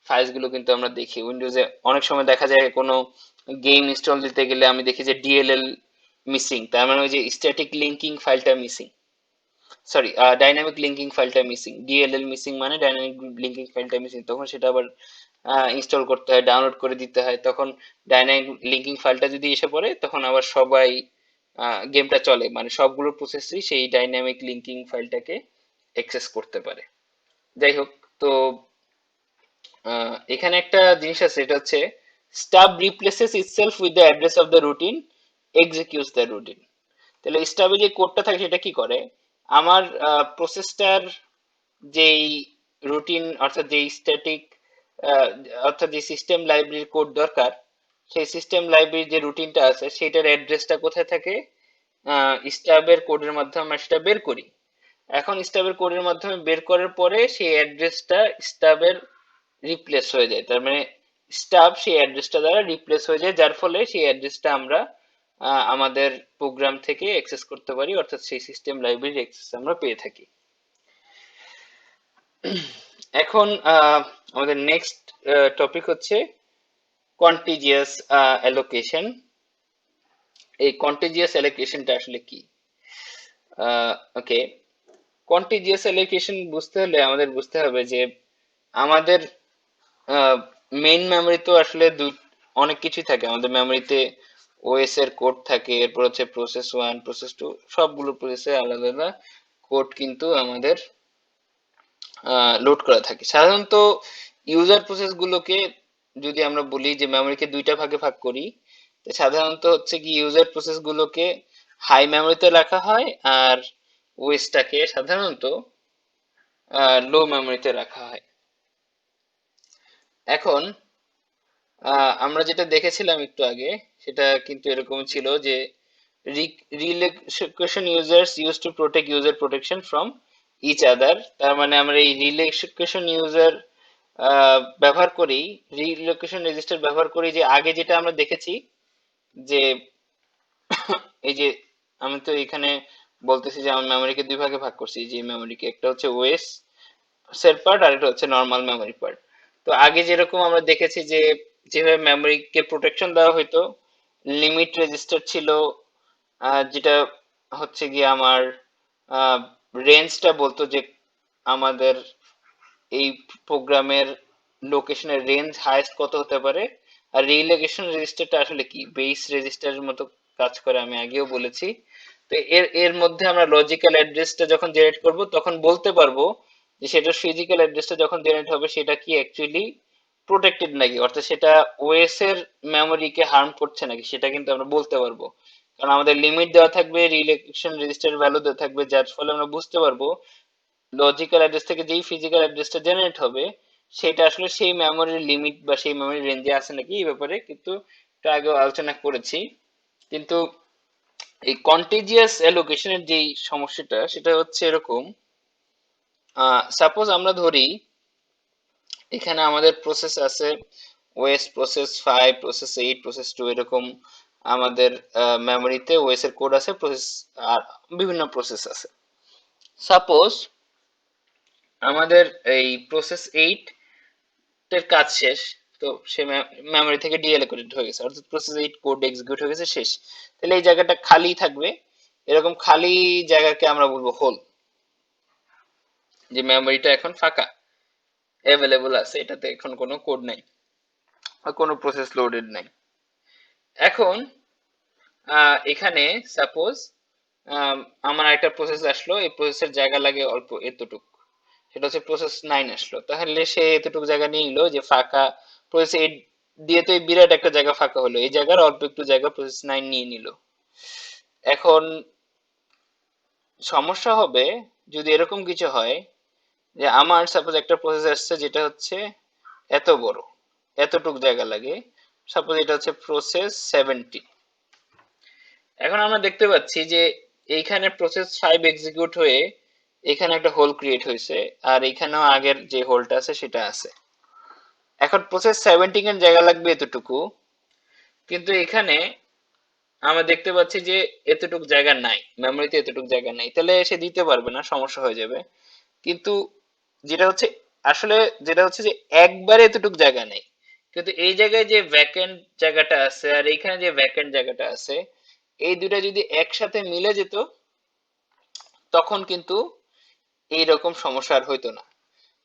ফাইলস গুলো কিন্তু আমরা দেখি উইন্ডোজে। অনেক সময় দেখা যায় কোনো গেম ইনস্টল দিতে গেলে আমি দেখি যে ডিএলএল মিসিং, তার মানে ওই যে স্ট্যাটিক লিঙ্কিং ফাইলটা মিসিং, সরি ডাইনামিক লিঙ্কিং ফাইলটা মিসিং, ডিএলএল মিসিং মানে ডাইনামিক লিঙ্কিং ফাইলটা মিসিং, তখন সেটা আবার ইনস্টল করতে হয়, ডাউনলোড করে দিতে হয়, তখন ডাইনামিক লিঙ্কিং ফাইলটা যদি এসে পড়ে তখন আবার সবাই গেমটা চলে, মানে সবগুলো প্রসেসই সেই ডাইনামিক লিঙ্কিং ফাইলটাকে অ্যাক্সেস করতে পারে। যাই হোক, তো এখানে একটা জিনিস আছে, এটা হচ্ছে stub replaces itself with the address of the routine, executes the routine. তাহলে স্টাবে যে কোডটা থাকে সেটা কি করে, আমার প্রসেসটার যেই রুটিন অর্থাৎ যেই স্ট্যাটিক অর্থাৎ যে সিস্টেম লাইব্রেরির কোড দরকার, সেই সিস্টেম লাইব্রেরির যে রুটিনটা আছে সেটার অ্যাড্রেসটা কোথায় থাকে, স্টাবের কোডের মাধ্যমে আমরা সেটা বের করি। এখন স্টাবের কোডের মাধ্যমে বের করার পরে সেই অ্যাড্রেসটা স্টাবের রিপ্লেস হয়ে যায়, তার মানে স্টাব সেই অ্যাড্রেসটা দ্বারা রিপ্লেস হয়ে যায়, যার ফলে সেই অ্যাড্রেসটা আমরা আমাদের প্রোগ্রাম থেকে অ্যাক্সেস করতে পারি, অর্থাৎ সেই সিস্টেম লাইব্রেরির অ্যাক্সেস আমরা পেয়ে থাকি। এখন আমাদের নেক্সট টপিক হচ্ছে কন্টিজিয়াস অ্যালোকেশন। এই কন্টিজিয়াস অ্যালোকেশনটা আসলে কি? ওকে, কন্টিজিয়াস অ্যালোকেশন বুঝতে হলে আমাদের বুঝতে হবে যে আমাদের মেইন মেমোরি তো আসলে অনেক কিছুই থাকে আমাদের মেমোরিতে। ওএস এর কোড থাকে, এরপর হচ্ছে প্রসেস 1, প্রসেস 2, সবগুলো প্রসেসে আলাদা আলাদা কোড কিন্তু আমাদের লোড করা থাকে। সাধারণত ইউজার প্রসেস গুলোকে যদি আমরা বলি যে মেমোরিকে দুইটা ভাগে ভাগ করি, তো সাধারণত হচ্ছে কি ইউজার প্রসেস গুলোকে হাই মেমোরিতে রাখা হয়, আর ওএসটাকে সাধারণত লো মেমোরিতে রাখা হয়। এখন আমরা যেটা দেখেছিলাম একটু আগে, সেটা কিন্তু এরকম ছিল যে relation users use to protect user protection from each other. তার মানে আমরা এই রিলেশন ইউজার ব্যবহার করি, রিলোকেশন রেজিস্টার ব্যবহার করি, যে আগে যেটা আমরা দেখেছি যে এই যে আমি তো এখানে বলতেছি যে আমার মেমোরিকে দুই ভাগে ভাগ করছি, যে মেমোরিকে একটা হচ্ছে ওএস এর পার্ট আর একটা হচ্ছে নর্মাল মেমোরি পার্ট। তো আগে যেরকম আমরা দেখেছি যে যেভাবে মেমোরিকে প্রোটেকশন দেওয়া হতো, লিমিট রেজিস্টার ছিল, যেটা হচ্ছে গিয়ে আমার রেঞ্জটা বলতো যে আমাদের এই প্রোগ্রামের লোকেশনের রেঞ্জ হাইয়েস্ট কত হতে পারে। আর রিলোকেশন রেজিস্টারটা আসলে কি, বেস রেজিস্টারের মতো কাজ করে, আমি আগেও বলেছি। তো এর এর মধ্যে আমরা লজিক্যাল অ্যাড্রেসটা যখন জেনারেট করব তখন বলতে পারবো যে সেটা ফিজিক্যাল অ্যাড্রেসটা যখন জেনারেট হবে সেটা কি অ্যাকচুয়ালি প্রোটেক্টেড নাকি, অর্থাৎ সেটা ওএস এর মেমোরিকে হার্ম করছে নাকি, সেটা কিন্তু আমরা বলতে পারবো। কারণ আমাদের লিমিট দেওয়া থাকবে, রিলেকশন রেজিস্টার ভ্যালু দেওয়া থাকবে, যার ফলে আমরা বুঝতে পারবো লজিক্যাল অ্যাড্রেস থেকে যেই ফিজিক্যাল অ্যাড্রেসটা জেনারেট হবে সেটা আসলে সেই মেমোরির লিমিট বা সেই মেমোরির রেঞ্জে আছে নাকি, এই ব্যাপারে কিন্তু একটু আগে আলোচনা করেছি। কিন্তু এই কন্টিজিয়াস অ্যালোকেশনের যেই সমস্যাটা সেটা হচ্ছে এরকম, সাপোজ আমরা ধরি এখানে আমাদের প্রসেস আছে ওএস প্রসেস 5, প্রসেস 8, প্রসেস 2, এরকম আমাদের মেমোরিতে ওএস এর কোড আছে, প্রসেস আর বিভিন্ন প্রসেস আছে। সাপোজ আমাদের এই প্রসেস 8 এর কাজ শেষ, তো সে মেমোরি থেকে ডিএলোকেটেড হয়ে গেছে, অর্থাৎ প্রসেস 8 কোড এক্সিকিউট হয়ে গেছে, শেষ। তাহলে এই জায়গাটা খালি থাকবে, এরকম খালি জায়গাকে আমরা বলবো হোল, যে মেমোরিটা এখন ফাঁকা, অ্যাভেলেবল আছে, এটাতে এখন কোনো কোড নাই বা কোনো প্রসেস লোডেড নাই। এখন এখানে সাপোজ আমার একটা প্রসেস আসলো, এই প্রসেসের জায়গা লাগে অল্প এতটুক, সেটা হচ্ছে প্রসেস 9 আসলো, তাহলে সে এতটুকু জায়গা নিয়ে নিল, যে ফাঁকা প্রসেস 8 দিয়ে তো এই বিরাট একটা জায়গা ফাঁকা হলো, এই জায়গার অল্প একটু জায়গা প্রসেস 9 নিয়ে নিল। এখন সমস্যা হবে যদি এরকম কিছু হয় যে আমার সাপোজ একটা প্রসেস আসছে যেটা হচ্ছে এত বড়, এতটুক জায়গা লাগে, সাপোজ এটা হচ্ছে প্রসেস 70। এখন আমরা দেখতে পাচ্ছি যে এইখানে প্রসেস 5 এক্সিকিউট হয়ে এখানে একটা হোল ক্রিয়েট হয়েছে, আর এখানেও আগের যে হোলটা আছে সেটা আছে। এখন প্রসেস 70 এর জায়গা লাগবে এতটুকু, কিন্তু এখানে আমরা দেখতে পাচ্ছি যে এতটুক জায়গা নাই, মেমোরিতে এতটুক জায়গা নাই, তাহলে সে দিতে পারবে না, সমস্যা হয়ে যাবে। কিন্তু যেটা হচ্ছে আসলে যেটা হচ্ছে যে একবারে এতটুক জায়গা নেই, কিন্তু এই জায়গায় যে ভ্যাকেন্ট জায়গাটা আছে আর এইখানে যে ভ্যাকেন্ট জায়গাটা আছে, এই দুটা যদি একসাথে মিলে যেত তখন কিন্তু এইরকম সমস্যা আর হইতো না।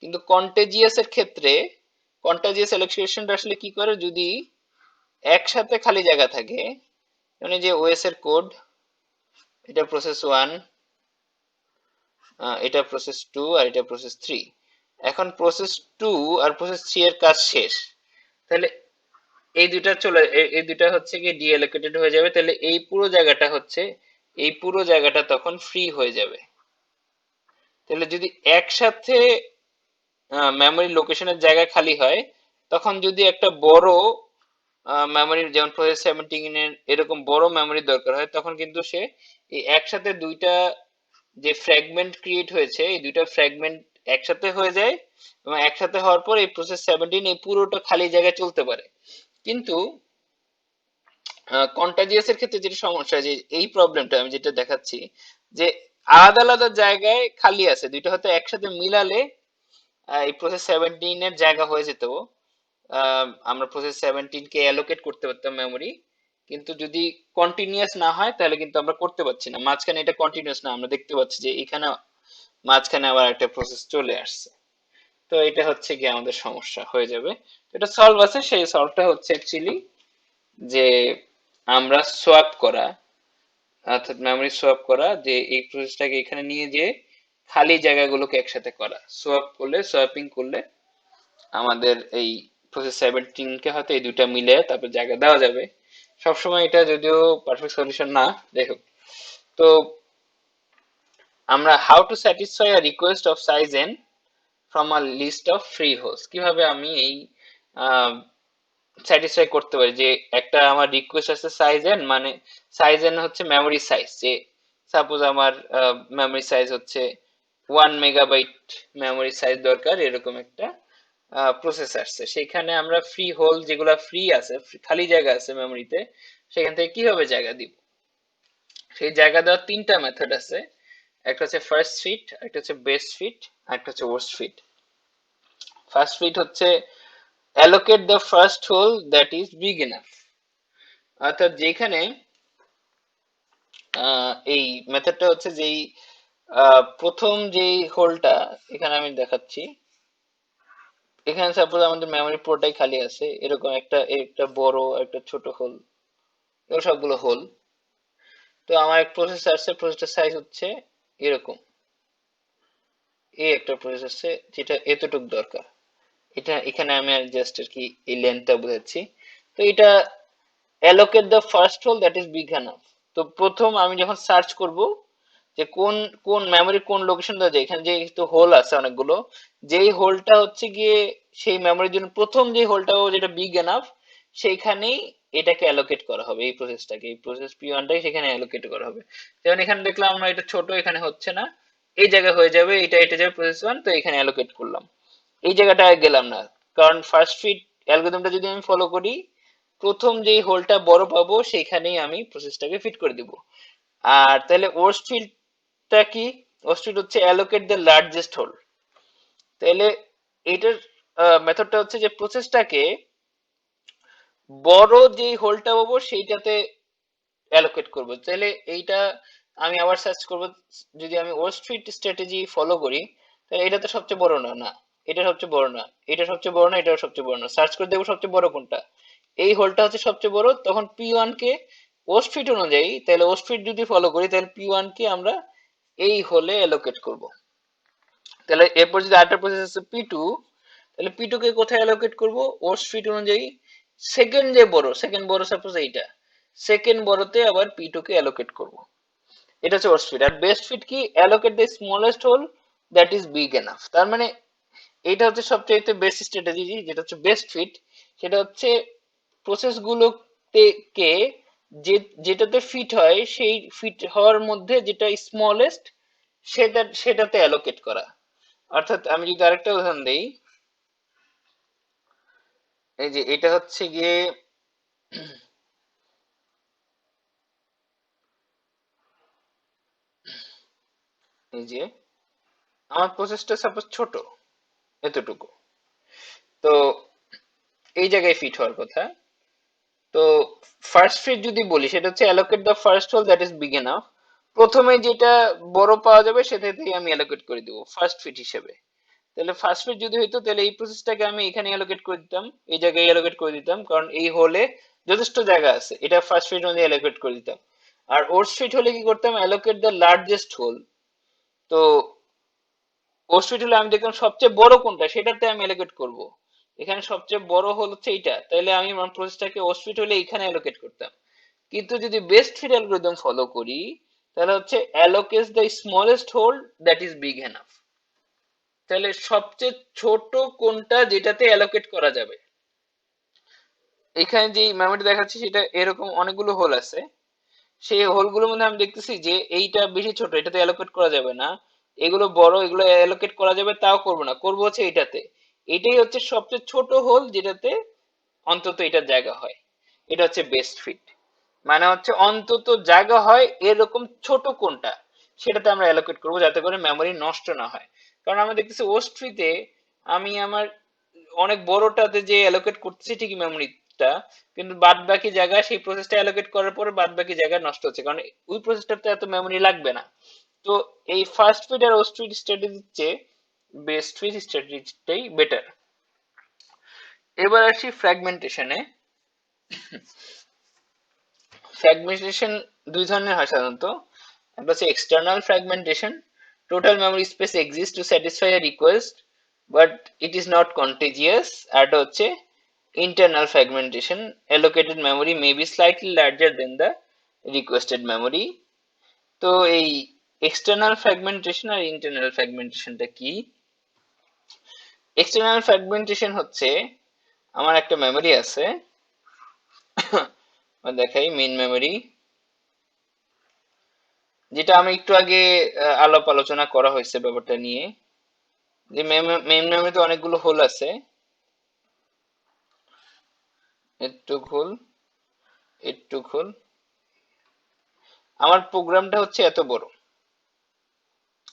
কিন্তু কন্টেজিয়াস এর ক্ষেত্রে কন্টাজিয়াস অ্যালোকেশনটা আসলে কি করে, যদি একসাথে খালি জায়গা থাকে, মানে যে ওএস এর কোড, এটা প্রসেস 1, এটা প্রসেস 2 আর এটা প্রসেস 3। এখন প্রসেস 2 আর প্রসেস 3 এর কাজ শেষ, তাহলে এই দুইটা চলে এই দুইটা হচ্ছে কি ডিএলোকেটেড হয়ে যাবে, তাহলে এই পুরো জায়গাটা তখন ফ্রি হয়ে যাবে। তাহলে যদি একসাথে মেমোরি লোকেশনের জায়গা খালি হয়, তখন যদি একটা বড় মেমোরি যেমন প্রসেস 17 এর এরকম বড় মেমোরি দরকার হয়, তখন কিন্তু সে এই একসাথে দুইটা যে ফ্র্যাগমেন্ট ক্রিয়েট হয়েছে, এই দুইটা ফ্র্যাগমেন্ট একসাথে হয়ে যায়, এবং একসাথে হওয়ার পর এই প্রসেস 17 এই পুরোটা খালি জায়গায় চলতে পারে। কিন্তু কন্টাজিয়াস এর ক্ষেত্রে যেটা সমস্যা, যে এই প্রবলেমটা আমি যেটা দেখাচ্ছি, যে আলাদা আলাদা জায়গায় খালি আছে, দুইটা হয়তো একসাথে মিলালে এই প্রসেস 17 এর জায়গা হয়ে যেত, আমরা প্রসেস 17 কে অ্যালোকেট করতে পারতাম মেমোরি। কিন্তু যদি কন্টিনিউয়াস না হয় তাহলে কিন্তু আমরা করতে পারছি না, মাঝখানে এটা কন্টিনিউয়াস না, আমরা দেখতে পাচ্ছি যে এখানে মাঝখানে আবার একটা প্রসেস চলে আসছে। তো এটা হচ্ছে কি আমাদের সমস্যা হয়ে যাবে। তো এটা সলভ আছে, সেই সলভটা হচ্ছে অ্যাকচুয়ালি যে আমরা সোয়াপ করা, অর্থাৎ মেমোরি সোয়াপ করা, যে এই প্রসেসটাকে এখানে নিয়ে যে খালি জায়গাগুলোকে একসাথে করা, সোয়াপ করলে, সোয়াপিং করলে আমাদের এই প্রসেস 17 কে হয়তো এই দুইটা মিলে তারপর জায়গা দেওয়া যাবে। সবসময় এটা যদিও পারফেক্ট সলিউশন না, যাই হোক। তো আমরা how to satisfy a request of size n from a list of free host, কিভাবে আমি এই স্যাটিসফাই করতে পারি যে একটা আমার রিকোয়েস্ট আছে সাইজ n, মানে সাইজ n হচ্ছে মেমোরি সাইজ, যে সাপোজ আমার মেমোরি সাইজ হচ্ছে 1 মেগাবাইট মেমোরি সাইজ দরকার, এরকম একটা প্রসেস আসছে, সেখানে আমরা ফ্রি হোল যেগুলো ফ্রি আছে, খালি জায়গা আছে মেমোরিতে, সেখান থেকে কিভাবে জায়গা দিব। সেই জায়গা দেওয়ার তিনটা মেথড আছে, একটা হচ্ছে ফার্স্ট ফিট, একটা হচ্ছে বেস্ট ফিট, আর একটা হচ্ছে ওয়ার্স্ট ফিট। ফার্স্ট ফিট হচ্ছে allocate the first hole that is big enough, অর্থাৎ যেখানে এই মেথডটা হচ্ছে যেই প্রথম যেই হোলটা এখানে আমি দেখাচ্ছি, এখানে সাপোজ আমাদের মেমোরি পুরোটাই খালি আছে, এরকম একটা বড় একটা ছোট হোল, এগুলো সবগুলো হোল। তো আমার এক প্রসেস আসছে, প্রসেসটার সাইজ হচ্ছে এরকম, এই একটা প্রসেস আছে যেটা এতটুক দরকার, এটা এখানে আমি জাস্ট আর কি এই লেন্থটা বোঝাচ্ছি। তো এটা allocate the first hole that is big enough। তো প্রথম আমি যখন সার্চ করব যে কোন কোন মেমোরি কোন লোকেশন দেওয়া যায়, এখানে যেহেতু হোল আছে অনেকগুলো, যেই হোলটা হচ্ছে গিয়ে সেই মেমোরির জন্য প্রথম যে হোলটা যেটা বিগ এনাফ, সেইখানেই এটাকে অ্যালোকেট করা হবে, এই প্রসেসটাকে, এই প্রসেস P1টাকে সেখানে অ্যালোকেট করা হবে। যেমন এখানে দেখলাম আমরা এটা ছোট, এখানে হচ্ছে না, এই জায়গায় হয়ে যাবে, এটা যাবে প্রসেস 1, তো এখানে অ্যালোকেট করলাম, এই জায়গাটায় গেলাম না, কারণ ফার্স্ট ফিট অ্যালগরিদমটা যদি আমি ফলো করি, প্রথম যেই হোলটা বড় পাবো সেইখানেই আমি প্রসেসটাকে ফিট করে দিব। আর তাহলে ওয়ার্স্ট ফিটটা কি, ওয়ার্স্ট ফিট হচ্ছে অ্যালোকেট দ্য লার্জেস্ট হোল। তাহলে এটার মেথডটা হচ্ছে যে প্রসেসটাকে বড় যেই হোলটা পাবো সেইটাতে অ্যালোকেট করব। তাহলে এইটা আমি আবার সার্চ করব, যদি আমি ওয়ার্স্ট ফিট স্ট্র্যাটেজি ফলো করি, তাহলে এটা তো সবচেয়ে বড় না, না এটা সবচেয়ে বড় না, এটা সবচেয়ে বড় না, এটাও সবচেয়ে বড় না, সার্চ করে দেখবো সবচেয়ে বড় কোনটা, এই হোলটা হচ্ছে সবচেয়ে বড়, তখন P1 কে ওয়ার্স্ট ফিট অনুযায়ী, তাহলে ওয়ার্স্ট ফিট যদি ফলো করি তাহলে P1 কে আমরা এই হোলে অ্যালোকেট করব। তাহলে এরপর যদি আরেকটা প্রসেস আছে P2, তাহলে P2 কে কোথায় অ্যালোকেট করব, ওয়ার্স্ট ফিট অনুযায়ী সেকেন্ড বড় সাপোজ এইটা, সেকেন্ড বড়তে আবার P2 কে অ্যালোকেট করব। এটা হচ্ছে ওয়ার্স্ট ফিট। আর বেস্ট ফিট কি, allocate the smallest hole that is big enough. তার মানে এটা হচ্ছে সবচাইতে বেস্ট স্ট্র্যাটেজি, যেটা হচ্ছে বেস্ট ফিট, সেটা হচ্ছে প্রসেস গুলোতে কে যেটাতে ফিট হয়, সেই ফিট হওয়ার মধ্যে যেটা স্মলেস্ট সেটাতে অ্যালোকেট করা। অর্থাৎ আমি যদি আরেকটা উদাহরণ দেই, এই যে এটা হচ্ছে গিয়ে এই যে আমার প্রসেসটা সাপোজ ছোট, এতটুকু, তো এই জায়গায় ফিট হওয়ার কথা। তো ফার্স্ট ফিট যদি বলি, সেটা হচ্ছে allocate the first hole that is big enough, প্রথমে যেটা বড় পাওয়া যাবে সেটাতেই আমি অ্যালোকেট করে দিব ফার্স্ট ফিট হিসেবে। তাহলে ফার্স্ট ফিট যদি হইতো তাহলে এই প্রসেসটাকে আমি এখানে অ্যালোকেট করে দিতাম, এই জায়গায় অ্যালোকেট করে দিতাম, কারণ এই হোলে যথেষ্ট জায়গা আছে, এটা ফার্স্ট ফিট অনুযায়ী অ্যালোকেট করে দিতাম। আর ওর্স ফিট হলে কি করতাম, অ্যালোকেট দ্য লার্জেস্ট হোল। তো ওর্স ফিট হলে আমি দেখলাম সবচেয়ে বড় কোনটা সেটাতে আমি অ্যালোকেট করব। এখানে সবচেয়ে বড় হোল হচ্ছে এইটা, তাহলে আমি আমার প্রসেসটাকে ওর্স ফিট হলে এখানে অ্যালোকেট করতাম। কিন্তু যদি বেস্ট ফিট অ্যালগরিদম ফলো করি তাহলে হচ্ছে allocate the smallest hole that is big enough. তাহলে সবচেয়ে ছোট কোনটা যেটাতে অ্যালোকেট করা যাবে। এখানে যে মেমরি দেখাচ্ছে সেটা এরকম অনেকগুলো হোল আছে, সেই হোলগুলোর মধ্যে আমি দেখতেছি যে এইটা বেশি ছোট, এটাতে অ্যালোকেট করা যাবে না, এগুলো বড়, এগুলো অ্যালোকেট করা যাবে, তাও করবো না, করবো হচ্ছে এটাতে। এটাই হচ্ছে সবচেয়ে ছোট হোল যেটাতে অন্তত এটার জায়গা হয়, এটা হচ্ছে বেস্ট ফিট। মানে হচ্ছে অন্তত জায়গা হয় এরকম ছোট কোনটা সেটাতে আমরা অ্যালোকেট করবো, যাতে করে মেমরি নষ্ট না হয়। কারণ আমরা দেখতেছি ওস্ট ফ্রিতে আমি আমার অনেক বড়টাতে যে অ্যালোকেট করতেছি ঠিকই মেমোরিটা, কিন্তু বাদ বাকি জায়গা সেই প্রসেসটা অ্যালোকেট করার পরে বাদ বাকি জায়গা নষ্ট হচ্ছে, কারণ ওই প্রসেসটাতে এত মেমোরি লাগবে না। তো এই ফার্স্ট ফিট আর ওস্ট ফিট স্ট্র্যাটেজির চেয়ে বেস্ট ফিট স্ট্র্যাটেজিটাই বেটার। এবার আসি ফ্র্যাগমেন্টেশনে। ফ্র্যাগমেন্টেশন দুই ধরনের হয় সাধারণত। একটা হচ্ছে external fragmentation, total memory space exist to satisfy a request but it is not contiguous. আর একটা হচ্ছে internal fragmentation, allocated memory may be slightly larger than the requested memory. তো এই external fragmentation আর internal fragmentationটা কি? external fragmentation হচ্ছে আমার একটা memory আছে, দেখাই মেইন মেমরি, যেটা আমি একটু আগে আলাপ আলোচনা করা হয়েছে ব্যাপারটা নিয়ে, যে মেইন মেমরিতে অনেকগুলো হোল আছে, একটু হোল, একটু হোল, আমার প্রোগ্রামটা হচ্ছে এত বড়,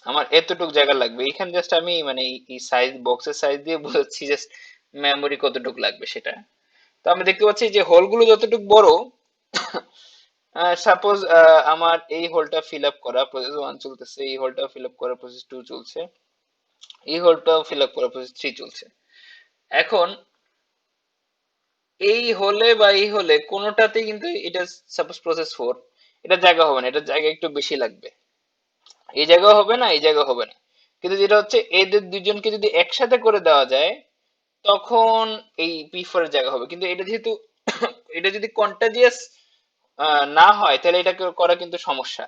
আমার এতটুক জায়গা লাগবে, এখানে জাস্ট আমি মানে এই সাইজ, বক্সের সাইজ দিয়ে বোঝাচ্ছি জাস্ট মেমোরি কতটুক লাগবে সেটা। তো আমি দেখতে পাচ্ছি যে হোলগুলো যতটুক বড়, সাপোজ আমার এই হোলটা ফিল আপ করা প্রসেস 1 চলতেছে, এই হোলটা ফিল আপ করা প্রসেস 2 চলছে, এই হোলটাও ফিল আপ করা প্রসেস 3 চলছে। এখন এই হোলে বা এই হোলে কোনোটাতেই কিন্তু এটা সাপোজ প্রসেস 4, এটা জায়গা হবে না, এটা জায়গা একটু বেশি লাগবে, এই জায়গা হবে না, এই জায়গা হবে না। কিন্তু যেটা হচ্ছে এদের দুজনকে যদি একসাথে করে দেওয়া যায় তখন এই P4 এর জায়গা হবে। কিন্তু এটা যেহেতু এটা যদি কন্টাজিয়াস না হয় তাহলে এটা করা কিন্তু সমস্যা।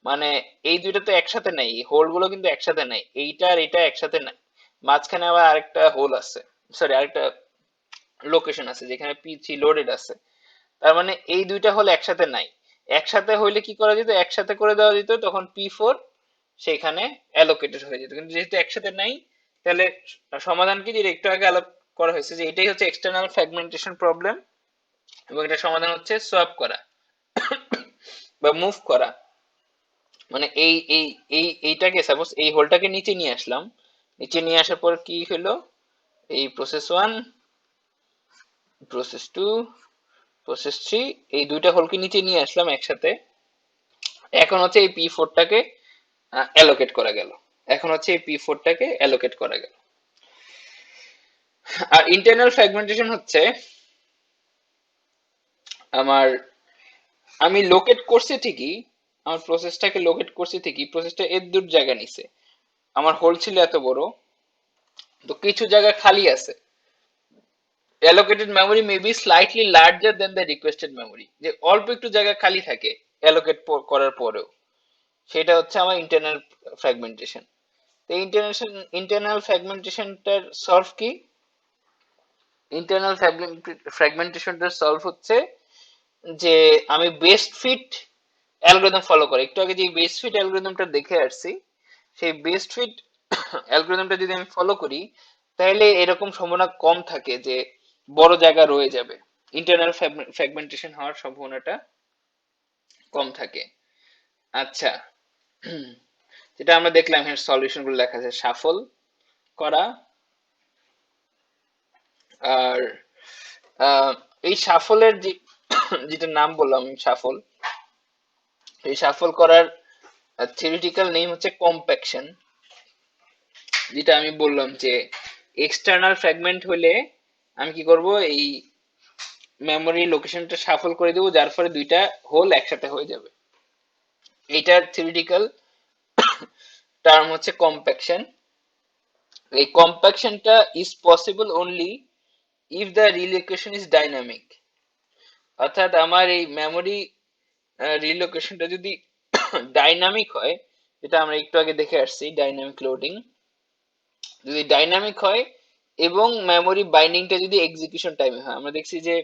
মানে এই দুইটা তো একসাথে নাই, হোল গুলো কিন্তু একসাথে নাই, এইটা আর এটা একসাথে নাই, মাঝখানে আবার আরেকটা হোল আছে, সরি আরেকটা লোকেশন আছে যেখানে P3 লোডেড আছে। তার মানে এই দুইটা হোল একসাথে নাই। একসাথে হইলে কি করা যেত, একসাথে করে দেওয়া যেত, তখন P4 সেখানে অ্যালোকেটেড হয়ে যেত। কিন্তু যেহেতু একসাথে নাই তাহলে সমাধান কি, যেটা একটু আগে আলাপ করা হয়েছে যে এটাই হচ্ছে এক্সটার্নাল ফ্র্যাগমেন্টেশন প্রবলেম, এবং এটা সমাধান হচ্ছে সোয়াপ করা বা মুভ করা। মানে এইটাকে সাপোজ এই হোলটাকে নিচে নিয়ে আসলাম, নিচে নিয়ে আসার পর কি হলো, এই প্রসেস 1, প্রসেস 2, প্রসেস 3, এই দুইটা হোলকে নিচে নিয়ে আসলাম একসাথে। এখন হচ্ছে এই P4টাকে অ্যালোকেট করা গেল, এখন হচ্ছে এই P4টাকে অ্যালোকেট করা গেল। আর ইন্টারনাল ফ্র্যাগমেন্টেশন হচ্ছে আমার, আমি লোকেট করছি ঠিকই, আমার প্রসেসটাকে লোকেট করছি ঠিকই, প্রসেসটা এর দূর জায়গা নিছে, আমার হোল ছিল এত বড়, তো কিছু জায়গা খালি আছে, allocated memory may be slightly larger than the requested memory, যে অল্প একটু জায়গা খালি থাকে অ্যালোকেট করার পরেও, সেটা হচ্ছে আমার ইন্টারনাল ফ্র্যাগমেন্টেশন। তো ইন্টারনাল ফ্র্যাগমেন্টেশনটার সলভ কি, ইন্টারনাল ফ্র্যাগমেন্টেশনটার সলভ হচ্ছে যে আমি বেস্ট ফিট অ্যালগরিদম ফলো করে, একটু আগে যে বেস্ট ফিট অ্যালগরিদমটা দেখে আসছি, সেই বেস্ট ফিট অ্যালগরিদমটা যদি আমি ফলো করি তাহলে এরকম সম্ভাবনা কম থাকে যে বড় জায়গা রয়ে যাবে, ইন্টারনাল ফ্র্যাগমেন্টেশন হওয়ার সম্ভাবনাটা কম থাকে। আচ্ছা, যেটা আমরা দেখলাম এর সলিউশন গুলো লেখা আছে, শাফল করা, আর এই শাফলের যে যেটা নাম বললাম শাফল, এই শাফল করার থিওরিটিক্যাল নেম হচ্ছে কম্প্যাকশন। যেটা আমি বললাম যে এক্সটার্নাল ফ্র্যাগমেন্ট হলে আমি কি করব, এই মেমোরি লোকেশনটা শাফল করে দেবো, যার ফলে দুইটা হোল একসাথে হয়ে যাবে। এটার থিওরিটিক্যাল টার্ম হচ্ছে কম্প্যাকশন। এই কম্প্যাকশনটা is possible only if the relocation is dynamic. অর্থাৎ আমার এই মেমোরি রিলোকেশনটা যদি ডাইনামিক হয়, যেটা আমরা একটু আগে দেখে আসছি, ডাইনামিক লোডিং যদি ডাইনামিক হয় এবং মেমোরি বাইন্ডিংটা যদি এক্সিকিউশন টাইমে হয়, আমরা দেখছি যে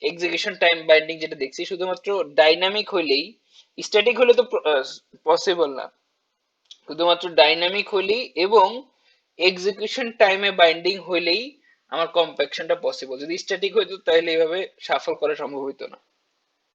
এক্সিকিউশন টাইম বাইন্ডিং যেটা দেখছি শুধুমাত্র ডাইনামিক হইলেই, স্ট্যাটিক হলে তো পসিবল না, শুধুমাত্র ডাইনামিক হইলেই এবং এক্সিকিউশন টাইমে বাইন্ডিং হইলেই আমার কম্প্যাকশনটা পসিবল। যদি স্ট্যাটিক হইতো তাহলে এইভাবে শাফল করা সম্ভব হইতো না।